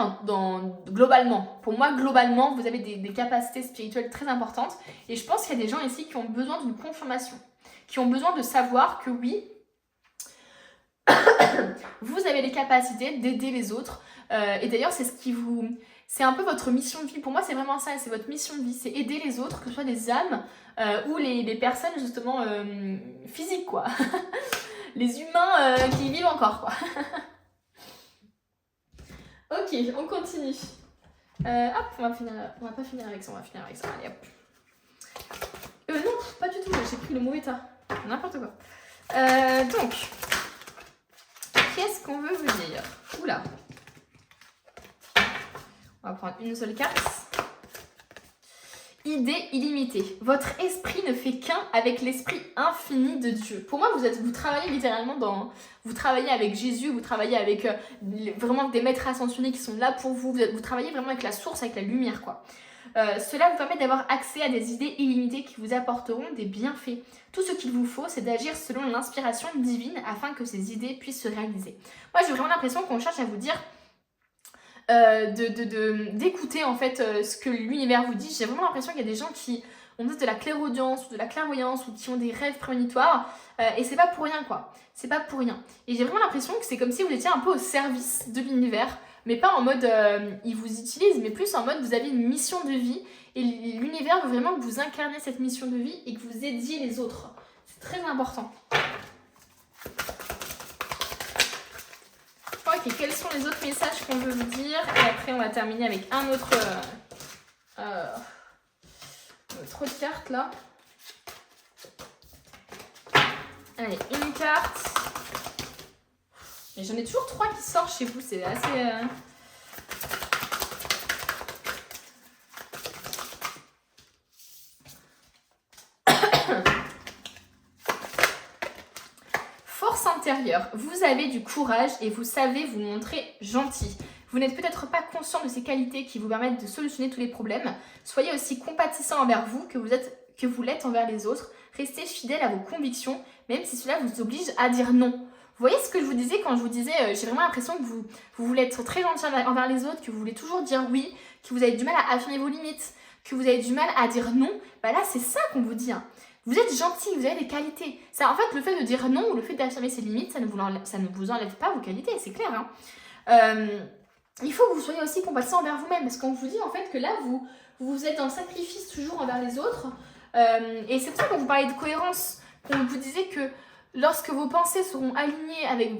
globalement. Pour moi, globalement, vous avez des capacités spirituelles très importantes. Et je pense qu'il y a des gens ici qui ont besoin d'une confirmation, qui ont besoin de savoir que oui, vous avez les capacités d'aider les autres. Et d'ailleurs, c'est un peu votre mission de vie. Pour moi, c'est vraiment ça, c'est votre mission de vie. C'est aider les autres, que ce soit des âmes ou les personnes justement physiques, quoi. Les humains qui vivent encore, quoi. Ok, on continue. Hop, on va pas finir avec ça, on va finir avec ça. Allez, hop. Non, pas du tout, j'ai pris le mauvais tas. N'importe quoi. Donc, qu'est-ce qu'on veut vous dire? Oula. On va prendre une seule carte. Idée illimitée. Votre esprit ne fait qu'un avec l'esprit infini de Dieu. Pour moi, vous travaillez littéralement vous travaillez avec Jésus, vous travaillez avec vraiment des maîtres ascensionnés qui sont là pour vous. Vous travaillez vraiment avec la source, avec la lumière, quoi. Cela vous permet d'avoir accès à des idées illimitées qui vous apporteront des bienfaits. Tout ce qu'il vous faut, c'est d'agir selon l'inspiration divine afin que ces idées puissent se réaliser. Moi, j'ai vraiment l'impression qu'on cherche à vous dire d'écouter en fait ce que l'univers vous dit. J'ai vraiment l'impression qu'il y a des gens qui ont de la clairaudience ou de la clairvoyance ou qui ont des rêves prémonitoires et c'est pas pour rien, quoi. C'est pas pour rien. Et j'ai vraiment l'impression que c'est comme si vous étiez un peu au service de l'univers, mais pas en mode il vous utilise, mais plus en mode vous avez une mission de vie et l'univers veut vraiment que vous incarniez cette mission de vie et que vous aidiez les autres. C'est très important. Ok, quels sont les autres messages qu'on veut vous dire? Et après, on va terminer avec un autre carte là. Allez, une carte. Mais j'en ai toujours 3 qui sortent chez vous, c'est assez... Force intérieure, vous avez du courage et vous savez vous montrer gentil. Vous n'êtes peut-être pas conscient de ces qualités qui vous permettent de solutionner tous les problèmes. Soyez aussi compatissant envers vous que vous l'êtes envers les autres. Restez fidèle à vos convictions, même si cela vous oblige à dire non. Vous voyez ce que je vous disais quand je vous disais, j'ai vraiment l'impression que vous voulez être très gentil envers les autres, que vous voulez toujours dire oui, que vous avez du mal à affirmer vos limites, que vous avez du mal à dire non. Bah là, c'est ça qu'on vous dit, hein. Vous êtes gentil, vous avez des qualités. Ça, en fait, le fait de dire non ou le fait d'affirmer ses limites, ça ne vous enlève pas vos qualités, c'est clair, hein. Il faut que vous soyez aussi compatissant envers vous-même, parce qu'on vous dit en fait que là, vous êtes dans le sacrifice toujours envers les autres. Et c'est pour ça qu'on vous parlait de cohérence, qu'on vous disait que lorsque vos pensées seront alignées avec...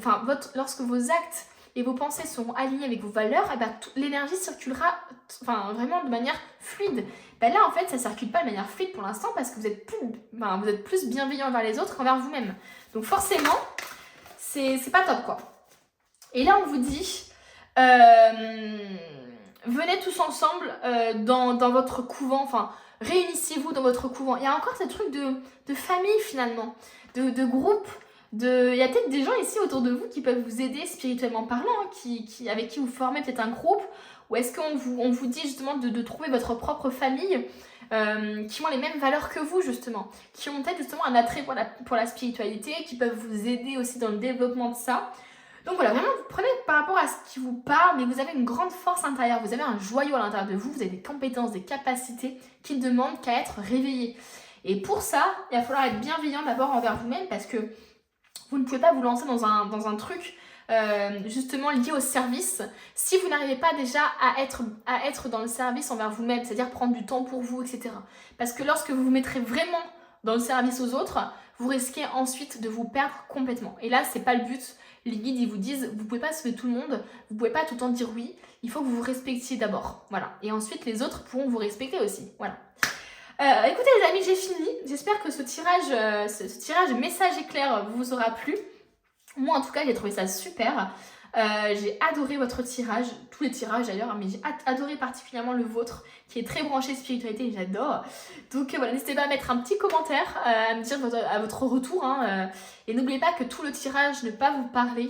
lorsque vos actes et vos pensées seront alignés avec vos valeurs, eh ben, l'énergie circulera vraiment de manière fluide. Ben là, en fait, ça ne circule pas de manière fluide pour l'instant parce que vous êtes plus bienveillant envers les autres qu'envers vous-même. Donc forcément, c'est pas top, quoi. Et là, on vous dit, venez tous ensemble dans votre couvent, réunissez-vous dans votre couvent. Il y a encore ce truc de famille, finalement, de groupe. Il y a peut-être des gens ici autour de vous qui peuvent vous aider spirituellement parlant, hein, avec qui vous formez peut-être un groupe, ou est-ce qu'on vous dit justement de trouver votre propre famille qui ont les mêmes valeurs que vous, justement, qui ont peut-être justement un attrait pour la spiritualité, qui peuvent vous aider aussi dans le développement de ça. Donc voilà, vraiment, vous prenez par rapport à ce qui vous parle, mais vous avez une grande force intérieure, vous avez un joyau à l'intérieur de vous, vous avez des compétences, des capacités qui ne demandent qu'à être réveillées. Et pour ça, il va falloir être bienveillant d'abord envers vous-même, parce que vous ne pouvez pas vous lancer dans un truc justement lié au service si vous n'arrivez pas déjà à être dans le service envers vous-même, c'est-à-dire prendre du temps pour vous, etc. Parce que lorsque vous vous mettrez vraiment dans le service aux autres, vous risquez ensuite de vous perdre complètement. Et là, c'est pas le but. Les guides, ils vous disent, vous pouvez pas sauver tout le monde, vous pouvez pas tout le temps dire oui, il faut que vous vous respectiez d'abord. Voilà. Et ensuite, les autres pourront vous respecter aussi. Voilà. Écoutez les amis, j'ai fini. J'espère que ce tirage message éclair vous aura plu. Moi en tout cas j'ai trouvé ça super. J'ai adoré votre tirage, tous les tirages d'ailleurs, mais j'ai adoré particulièrement le vôtre qui est très branché spiritualité, j'adore. Donc voilà, n'hésitez pas à mettre un petit commentaire, à me dire à votre retour, hein, et n'oubliez pas que tout le tirage ne pas vous parler.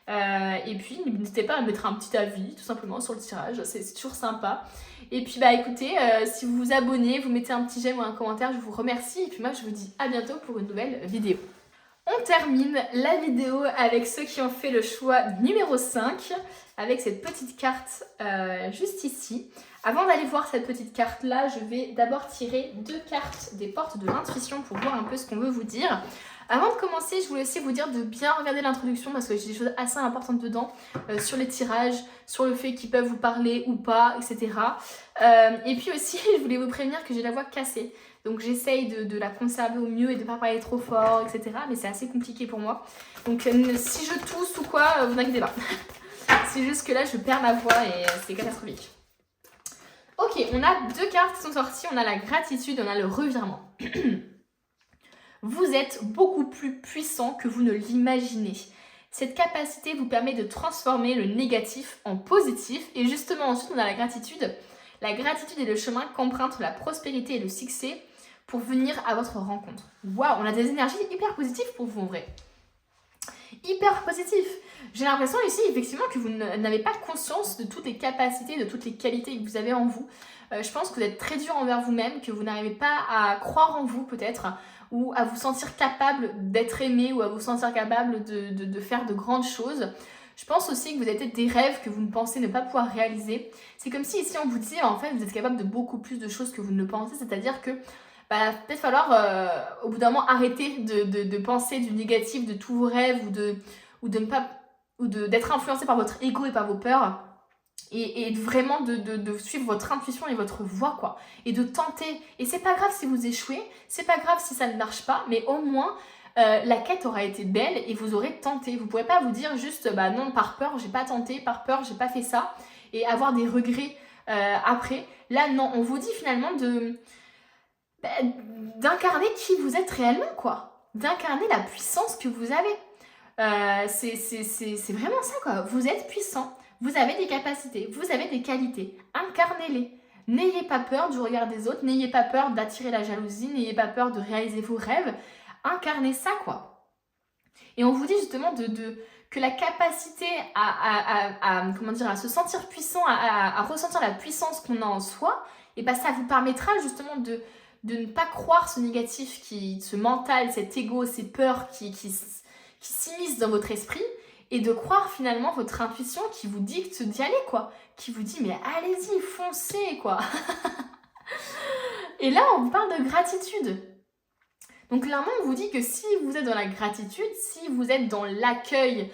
Et puis n'hésitez pas à mettre un petit avis tout simplement sur le tirage, c'est toujours sympa. Et puis bah écoutez, si vous vous abonnez, vous mettez un petit j'aime ou un commentaire, je vous remercie. Et puis moi je vous dis à bientôt pour une nouvelle vidéo. On termine la vidéo avec ceux qui ont fait le choix numéro 5, avec cette petite carte juste ici. Avant d'aller voir cette petite carte là, je vais d'abord tirer 2 cartes des portes de l'intuition pour voir un peu ce qu'on veut vous dire. Avant de commencer, je voulais aussi vous dire de bien regarder l'introduction parce que j'ai des choses assez importantes dedans sur les tirages, sur le fait qu'ils peuvent vous parler ou pas, etc. Et puis aussi, je voulais vous prévenir que j'ai la voix cassée. Donc j'essaye de la conserver au mieux et de ne pas parler trop fort, etc. Mais c'est assez compliqué pour moi. Donc si je tousse ou quoi, vous inquiétez pas. C'est juste que là, je perds ma voix et c'est catastrophique. Ok, on a 2 cartes qui sont sorties. On a la gratitude et on a le revirement. Vous êtes beaucoup plus puissant que vous ne l'imaginez. Cette capacité vous permet de transformer le négatif en positif. Et justement, ensuite, on a la gratitude. La gratitude est le chemin qu'emprunte la prospérité et le succès pour venir à votre rencontre. Waouh, on a des énergies hyper positives pour vous en vrai. Hyper positif. J'ai l'impression ici effectivement que vous n'avez pas conscience de toutes les capacités, de toutes les qualités que vous avez en vous. Je pense que vous êtes très dur envers vous-même, que vous n'arrivez pas à croire en vous peut-être, ou à vous sentir capable d'être aimé, ou à vous sentir capable de faire de grandes choses. Je pense aussi que vous avez peut-être des rêves que vous ne pensez ne pas pouvoir réaliser. C'est comme si ici on vous disait en fait vous êtes capable de beaucoup plus de choses que vous ne le pensez, c'est-à-dire que peut-être falloir au bout d'un moment arrêter de penser du négatif de tous vos rêves ou d'être influencé par votre ego et par vos peurs et vraiment de suivre votre intuition et votre voix quoi et de tenter. Et c'est pas grave si vous échouez, c'est pas grave si ça ne marche pas, mais au moins la quête aura été belle et vous aurez tenté. Vous pouvez pas vous dire juste non, par peur j'ai pas tenté, par peur j'ai pas fait ça et avoir des regrets après. Là non, on vous dit finalement d'incarner qui vous êtes réellement quoi, d'incarner la puissance que vous avez. C'est vraiment ça quoi, vous êtes puissant, vous avez des capacités, vous avez des qualités, incarnez-les. N'ayez pas peur du regard des autres, n'ayez pas peur d'attirer la jalousie, n'ayez pas peur de réaliser vos rêves, incarnez ça quoi. Et on vous dit justement que la capacité à se sentir puissant, à ressentir la puissance qu'on a en soi, et ça vous permettra justement de ne pas croire ce négatif, ce mental, cet ego, ces peurs qui s'immiscent dans votre esprit et de croire finalement votre intuition qui vous dicte d'y aller quoi, qui vous dit mais allez-y, foncez quoi. Et là on vous parle de gratitude. Donc clairement on vous dit que si vous êtes dans la gratitude, si vous êtes dans l'accueil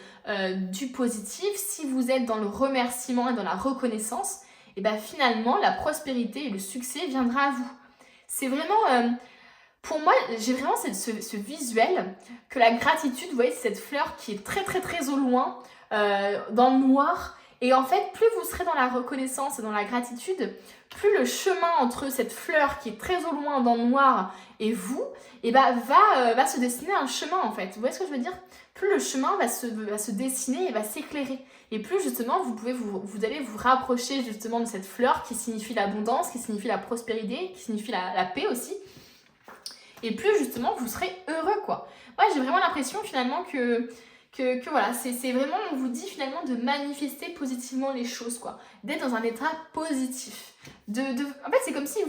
du positif, si vous êtes dans le remerciement et dans la reconnaissance, et finalement la prospérité et le succès viendra à vous. C'est vraiment, pour moi, j'ai vraiment ce visuel que la gratitude, vous voyez, c'est cette fleur qui est très très très au loin, dans le noir. Et en fait, plus vous serez dans la reconnaissance et dans la gratitude, plus le chemin entre cette fleur qui est très au loin dans le noir et vous, va se dessiner un chemin en fait. Vous voyez ce que je veux dire? Plus le chemin va se dessiner et va s'éclairer. Et plus justement, vous allez vous rapprocher justement de cette fleur qui signifie l'abondance, qui signifie la prospérité, qui signifie la paix aussi. Et plus justement, vous serez heureux quoi. Moi, j'ai vraiment l'impression finalement que voilà, c'est vraiment, on vous dit finalement de manifester positivement les choses quoi. D'être dans un état positif. En fait, c'est comme si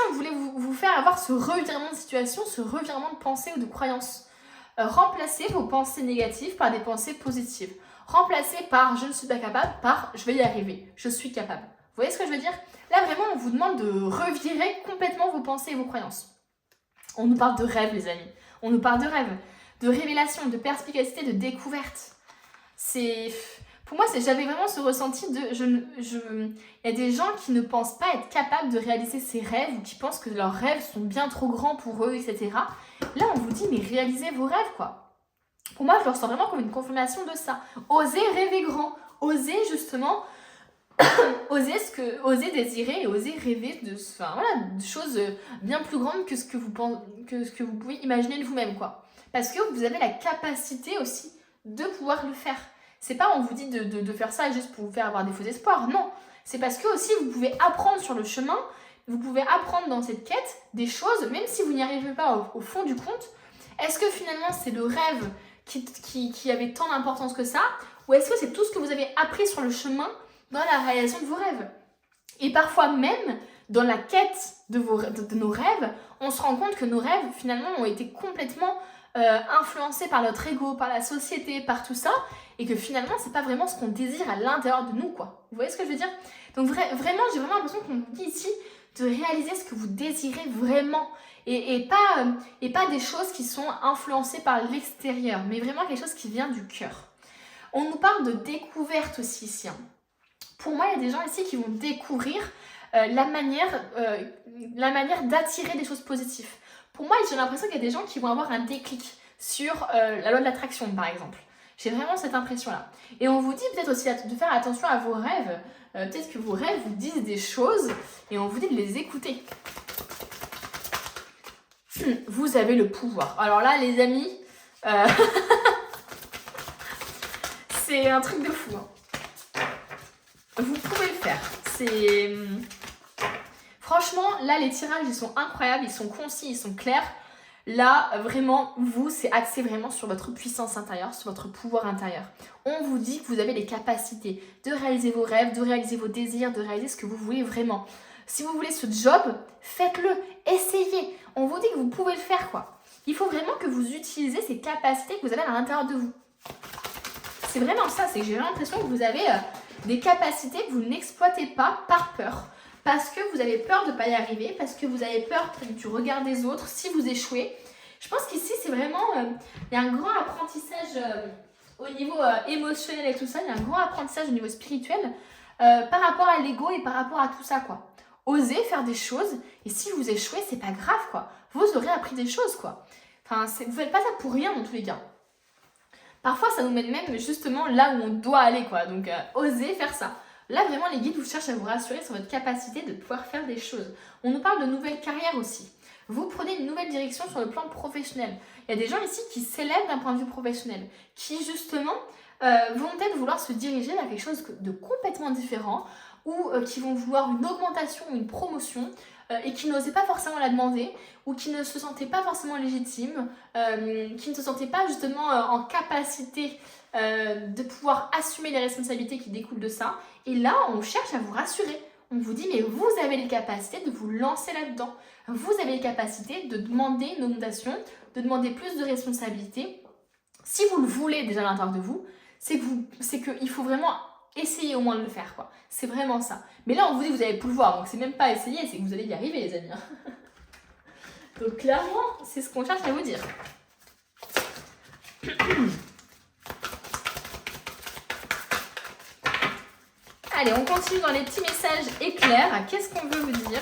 on voulait vous faire avoir ce revirement de situation, ce revirement de pensée ou de croyance. Remplacez vos pensées négatives par des pensées positives. Remplacez par je ne suis pas capable par je vais y arriver, je suis capable. Vous voyez ce que je veux dire? Là vraiment on vous demande de revirer complètement vos pensées et vos croyances. On nous parle de rêve les amis, on nous parle de rêve, de révélation, de perspicacité, de découverte. Pour moi j'avais vraiment ce ressenti il y a des gens qui ne pensent pas être capables de réaliser ces rêves ou qui pensent que leurs rêves sont bien trop grands pour eux, etc. Là on vous dit mais réalisez vos rêves quoi. Pour moi, je le ressens vraiment comme une confirmation de ça. Osez rêver grand. Osez justement, oser désirer et oser rêver de choses bien plus grandes que ce que vous pouvez imaginer de vous-même, quoi. Parce que vous avez la capacité aussi de pouvoir le faire. C'est pas on vous dit de faire ça juste pour vous faire avoir des faux espoirs. Non. C'est parce que aussi vous pouvez apprendre sur le chemin, vous pouvez apprendre dans cette quête des choses, même si vous n'y arrivez pas au fond du compte. Est-ce que finalement c'est le rêve qui avait tant d'importance que ça, ou est-ce que c'est tout ce que vous avez appris sur le chemin dans la réalisation de vos rêves? Et parfois même, dans la quête de nos rêves, on se rend compte que nos rêves finalement ont été complètement influencés par notre ego, par la société, par tout ça, et que finalement, c'est pas vraiment ce qu'on désire à l'intérieur de nous, quoi. Vous voyez ce que je veux dire? Donc vraiment, j'ai vraiment l'impression qu'on vous dit ici de réaliser ce que vous désirez vraiment, et pas des choses qui sont influencées par l'extérieur, mais vraiment quelque chose qui vient du cœur. On nous parle de découverte aussi ici, hein. Pour moi, il y a des gens ici qui vont découvrir la manière d'attirer des choses positives. Pour moi, j'ai l'impression qu'il y a des gens qui vont avoir un déclic sur la loi de l'attraction, par exemple. J'ai vraiment cette impression-là. Et on vous dit peut-être aussi de faire attention à vos rêves. Peut-être que vos rêves vous disent des choses et on vous dit de les écouter. Vous avez le pouvoir. Alors là, les amis, c'est un truc de fou, hein. Vous pouvez le faire. Franchement, là, les tirages, ils sont incroyables, ils sont concis, ils sont clairs. Là, vraiment, c'est axé vraiment sur votre puissance intérieure, sur votre pouvoir intérieur. On vous dit que vous avez les capacités de réaliser vos rêves, de réaliser vos désirs, de réaliser ce que vous voulez vraiment. Si vous voulez ce job, faites-le, essayez. On vous dit que vous pouvez le faire, quoi. Il faut vraiment que vous utilisez ces capacités que vous avez à l'intérieur de vous. C'est vraiment ça, c'est que j'ai l'impression que vous avez des capacités que vous n'exploitez pas par peur. Parce que vous avez peur de ne pas y arriver, parce que vous avez peur du regard des autres, si vous échouez. Je pense qu'ici, c'est vraiment... il y a un grand apprentissage au niveau émotionnel et tout ça. Il y a un grand apprentissage au niveau spirituel par rapport à l'ego et par rapport à tout ça, quoi. Osez faire des choses et si vous échouez, c'est pas grave, quoi. Vous aurez appris des choses, quoi. Enfin, vous faites pas ça pour rien, dans tous les cas. Parfois, ça nous mène même justement là où on doit aller, quoi. Donc, osez faire ça. Là, vraiment, les guides vous cherchent à vous rassurer sur votre capacité de pouvoir faire des choses. On nous parle de nouvelles carrières aussi. Vous prenez une nouvelle direction sur le plan professionnel. Il y a des gens ici qui s'élèvent d'un point de vue professionnel, qui justement vont peut-être vouloir se diriger vers quelque chose de complètement différent ou qui vont vouloir une augmentation ou une promotion et qui n'osaient pas forcément la demander ou qui ne se sentaient pas forcément légitimes, qui ne se sentaient pas justement en capacité de pouvoir assumer les responsabilités qui découlent de ça. Et là, on cherche à vous rassurer. On vous dit, mais vous avez les capacités de vous lancer là-dedans. Vous avez les capacités de demander une augmentation, de demander plus de responsabilités. Si vous le voulez déjà à l'intérieur de vous, c'est qu'il faut vraiment essayer au moins de le faire, quoi. C'est vraiment ça. Mais là, on vous dit que vous avez le pouvoir, donc c'est même pas essayer, c'est que vous allez y arriver, les amis. Donc clairement, c'est ce qu'on cherche à vous dire. Allez, on continue dans les petits messages éclairs. Qu'est-ce qu'on veut vous dire?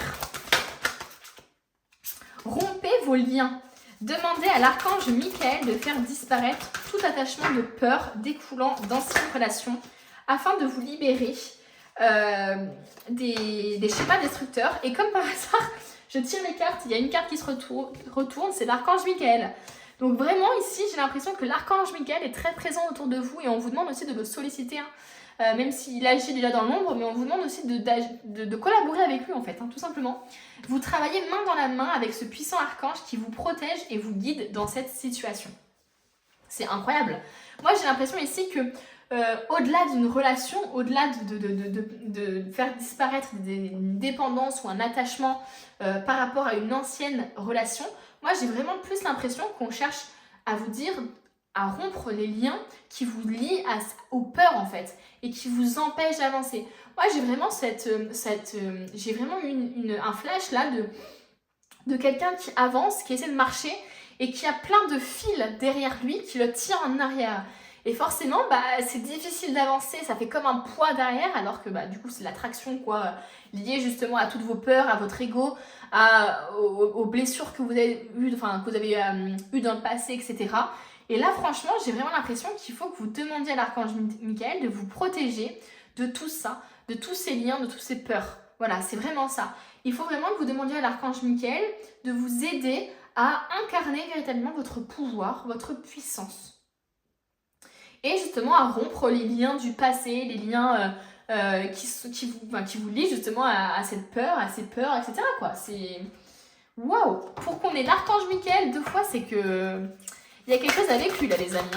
Rompez vos liens. Demandez à l'archange Michael de faire disparaître tout attachement de peur découlant d'anciennes relations afin de vous libérer des schémas destructeurs. Et comme par hasard, je tire les cartes. Il y a une carte qui se retourne, c'est l'archange Michael. Donc vraiment ici, j'ai l'impression que l'archange Michael est très présent autour de vous et on vous demande aussi de le solliciter, hein. Même s'il agit déjà dans l'ombre, mais on vous demande aussi de collaborer avec lui en fait, hein, tout simplement. Vous travaillez main dans la main avec ce puissant archange qui vous protège et vous guide dans cette situation. C'est incroyable. Moi j'ai l'impression ici que au-delà d'une relation, au-delà de faire disparaître une dépendance ou un attachement par rapport à une ancienne relation, moi j'ai vraiment plus l'impression qu'on cherche à vous dire, à rompre les liens qui vous lient aux peurs en fait et qui vous empêchent d'avancer. Moi j'ai vraiment j'ai vraiment eu un flash là de quelqu'un qui avance, qui essaie de marcher et qui a plein de fils derrière lui qui le tirent en arrière. Et forcément, c'est difficile d'avancer, ça fait comme un poids derrière, alors que du coup c'est l'attraction quoi, liée justement à toutes vos peurs, à votre ego, aux blessures que vous avez eues, dans le passé, etc. Et là franchement, j'ai vraiment l'impression qu'il faut que vous demandiez à l'archange Michael de vous protéger de tout ça, de tous ces liens, de toutes ces peurs. Voilà, c'est vraiment ça. Il faut vraiment que vous demandiez à l'archange Michael de vous aider à incarner véritablement votre pouvoir, votre puissance. Et justement à rompre les liens du passé, les liens qui vous lient justement à cette peur, à ces peurs, etc. quoi. C'est waouh. Pour qu'on ait l'archange Michael 2 fois, c'est que il y a quelque chose avec lui là, les amis.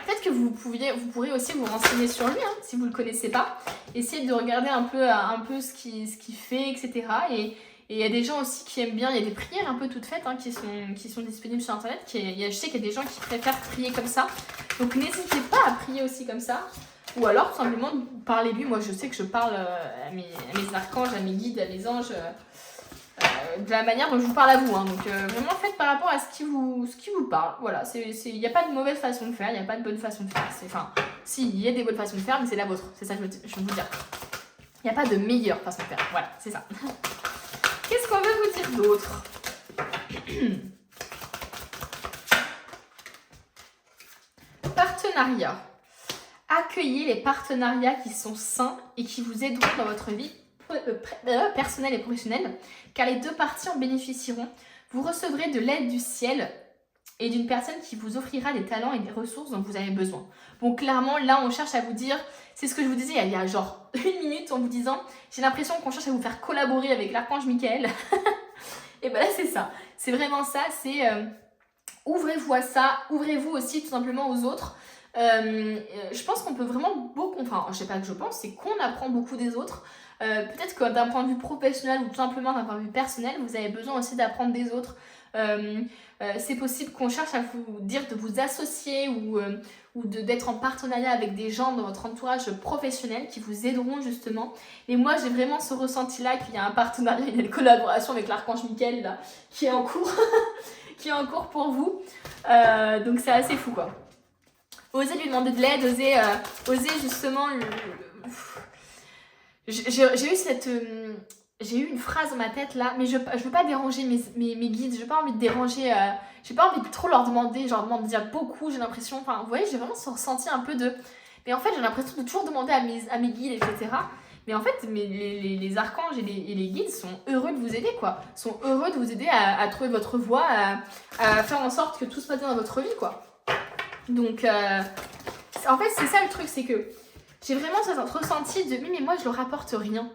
Peut-être que vous pourrez aussi vous renseigner sur lui, si vous le connaissez pas. Essayez de regarder un peu ce qu'il fait, etc. Et Et il y a des gens aussi qui aiment bien, il y a des prières un peu toutes faites qui sont disponibles sur internet. Je sais qu'il y a des gens qui préfèrent prier comme ça. Donc n'hésitez pas à prier aussi comme ça. Ou alors tout simplement parlez-lui. Moi je sais que je parle à mes archanges, à mes guides, à mes anges, de la manière dont je vous parle à vous. Donc vraiment faites par rapport à ce qui vous parle. Voilà, il n'y a pas de mauvaise façon de faire, il n'y a pas de bonne façon de faire. Enfin, si, il y a des bonnes façons de faire, mais c'est la vôtre. C'est ça que je veux vous dire. Il n'y a pas de meilleure façon de faire. Voilà, c'est ça. Qu'est-ce qu'on veut vous dire d'autre? Partenariat. Accueillez les partenariats qui sont sains et qui vous aideront dans votre vie personnelle et professionnelle, car les deux parties en bénéficieront. Vous recevrez de l'aide du ciel et d'une personne qui vous offrira des talents et des ressources dont vous avez besoin. Bon, clairement, là, on cherche à vous dire, c'est ce que je vous disais il y a genre 1 minute en vous disant, j'ai l'impression qu'on cherche à vous faire collaborer avec l'archange Michael. Et ben là, c'est ça. C'est vraiment ça, c'est ouvrez-vous à ça, ouvrez-vous aussi tout simplement aux autres. Je pense qu'on peut vraiment beaucoup, enfin, je sais pas que je pense, c'est qu'on apprend beaucoup des autres. Peut-être que d'un point de vue professionnel ou tout simplement d'un point de vue personnel, vous avez besoin aussi d'apprendre des autres. C'est possible qu'on cherche à vous dire de vous associer ou d'être en partenariat avec des gens dans votre entourage professionnel qui vous aideront justement. Et moi j'ai vraiment ce ressenti là qu'il y a un partenariat, il y a une collaboration avec l'archange Michael là, qui est en cours qui est en cours pour vous. Donc c'est assez fou quoi. Osez lui demander de l'aide, osez justement j'ai eu une phrase dans ma tête là, mais je veux pas déranger mes guides, j'ai pas envie de déranger, j'ai pas envie de trop leur demander, genre de dire beaucoup, j'ai l'impression, enfin vous voyez, j'ai vraiment ce ressenti un peu de, mais en fait j'ai l'impression de toujours demander à mes guides, etc. Mais en fait les archanges et les guides sont heureux de vous aider quoi, sont heureux de vous aider à trouver votre voie, à faire en sorte que tout se passe bien dans votre vie quoi. Donc en fait c'est ça le truc, c'est que j'ai vraiment ce ressenti de oui mais moi je leur apporte rien.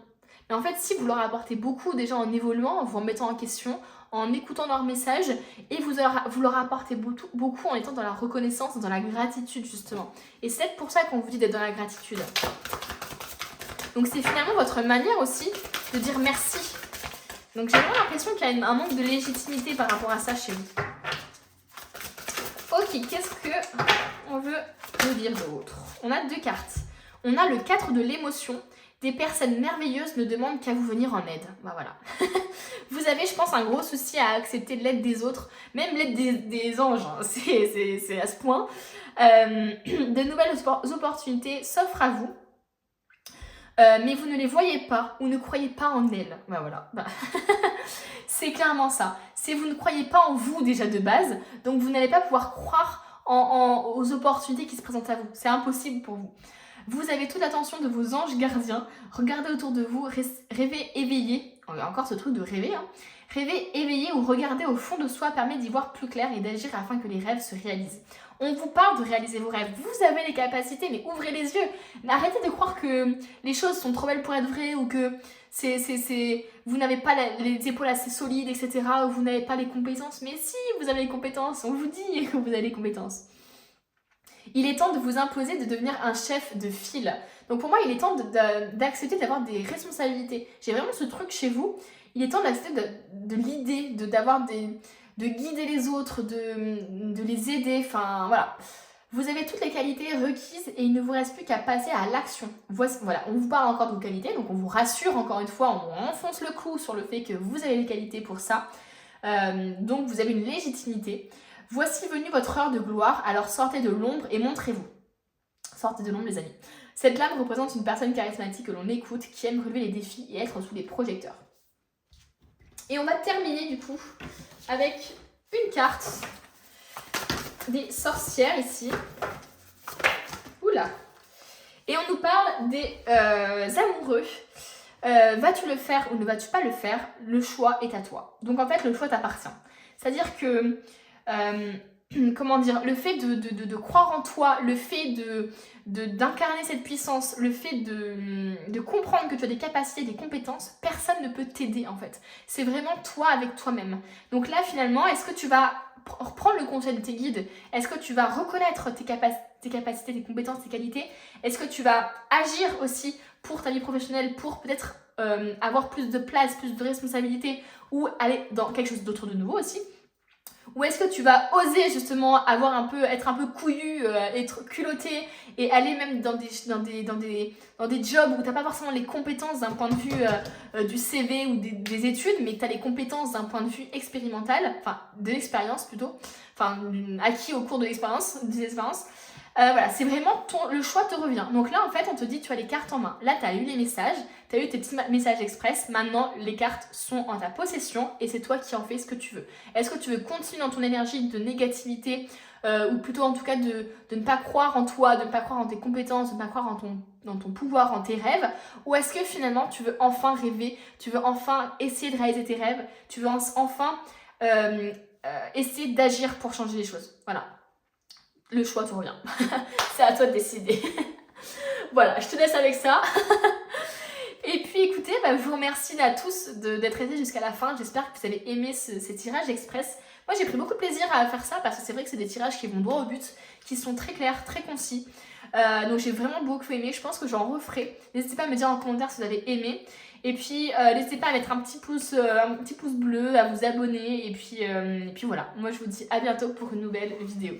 Mais en fait si vous leur apportez beaucoup déjà en évoluant, en vous remettant en question, en écoutant leurs messages et vous leur apportez beaucoup en étant dans la reconnaissance, dans la gratitude justement. Et c'est peut-être pour ça qu'on vous dit d'être dans la gratitude. Donc c'est finalement votre manière aussi de dire merci. Donc j'ai vraiment l'impression qu'il y a un manque de légitimité par rapport à ça chez vous. Ok, qu'est-ce qu'on veut nous dire d'autre? On a 2 cartes. On a le 4 de l'émotion. Des personnes merveilleuses ne demandent qu'à vous venir en aide. Bah voilà. Vous avez, je pense, un gros souci à accepter l'aide des autres, même l'aide des anges. Hein. C'est à ce point. De nouvelles opportunités s'offrent à vous. Mais vous ne les voyez pas ou ne croyez pas en elles. Bah voilà. Bah. C'est clairement ça. C'est vous ne croyez pas en vous déjà de base, donc vous n'allez pas pouvoir croire aux opportunités qui se présentent à vous. C'est impossible pour vous. Vous avez toute l'attention de vos anges gardiens. Regardez autour de vous, rêvez éveillé. Encore ce truc de rêver. Hein. Rêver éveillé ou regarder au fond de soi permet d'y voir plus clair et d'agir afin que les rêves se réalisent. On vous parle de réaliser vos rêves. Vous avez les capacités, mais ouvrez les yeux. Arrêtez de croire que les choses sont trop belles pour être vraies ou que vous n'avez pas les épaules assez solides, etc. Ou vous n'avez pas les compétences. Mais si, vous avez les compétences. On vous dit que vous avez les compétences. Il est temps de vous imposer de devenir un chef de file. Donc pour moi, il est temps d'accepter d'avoir des responsabilités. J'ai vraiment ce truc chez vous. Il est temps d'accepter de l'idée, de guider les autres, de les aider. Enfin, voilà. Vous avez toutes les qualités requises et il ne vous reste plus qu'à passer à l'action. Voilà, on vous parle encore de vos qualités, donc on vous rassure encore une fois, on enfonce le clou sur le fait que vous avez les qualités pour ça. Donc vous avez une légitimité. Voici venue votre heure de gloire, alors sortez de l'ombre et montrez-vous. Sortez de l'ombre les amis. Cette lame représente une personne charismatique que l'on écoute, qui aime relever les défis et être sous les projecteurs. Et on va terminer du coup avec une carte des sorcières ici. Oula. Et on nous parle des amoureux. Vas-tu le faire ou ne vas-tu pas le faire? Le choix est à toi. Donc en fait le choix t'appartient. C'est-à-dire que comment dire, le fait de croire en toi, le fait d'incarner cette puissance, le fait de comprendre que tu as des capacités, des compétences, personne ne peut t'aider en fait. C'est vraiment toi avec toi-même. Donc là finalement, est-ce que tu vas reprendre le conseil de tes guides? Est-ce que tu vas reconnaître tes capacités, tes compétences, tes qualités? Est-ce que tu vas agir aussi pour ta vie professionnelle, pour peut-être avoir plus de place, plus de responsabilité ou aller dans quelque chose d'autre de nouveau aussi? Ou est-ce que tu vas oser justement être un peu couillu, être culotté et aller même dans des jobs où tu n'as pas forcément les compétences d'un point de vue du CV ou des études, mais que tu as les compétences d'un point de vue expérimental, enfin de l'expérience plutôt, enfin acquis au cours de l'expérience, des expériences. Voilà, c'est vraiment le choix te revient. Donc là, en fait, on te dit tu as les cartes en main. Là, tu as eu les messages, tu as eu tes petits messages express. Maintenant, les cartes sont en ta possession et c'est toi qui en fais ce que tu veux. Est-ce que tu veux continuer dans ton énergie de négativité ou plutôt en tout cas de ne pas croire en toi, de ne pas croire en tes compétences, de ne pas croire dans ton pouvoir, en tes rêves? Ou est-ce que finalement, tu veux enfin rêver, tu veux enfin essayer de réaliser tes rêves, tu veux enfin essayer d'agir pour changer les choses? Voilà. Le choix te revient. C'est à toi de décider. Voilà, je te laisse avec ça. Et puis écoutez, je vous remercie à tous d'être restés jusqu'à la fin. J'espère que vous avez aimé ces tirages express. Moi j'ai pris beaucoup de plaisir à faire ça parce que c'est vrai que c'est des tirages qui vont droit au but, qui sont très clairs, très concis. Donc j'ai vraiment beaucoup aimé, je pense que j'en referai. N'hésitez pas à me dire en commentaire si vous avez aimé. Et puis n'hésitez pas à mettre un petit pouce bleu, à vous abonner. Et puis voilà, moi je vous dis à bientôt pour une nouvelle vidéo.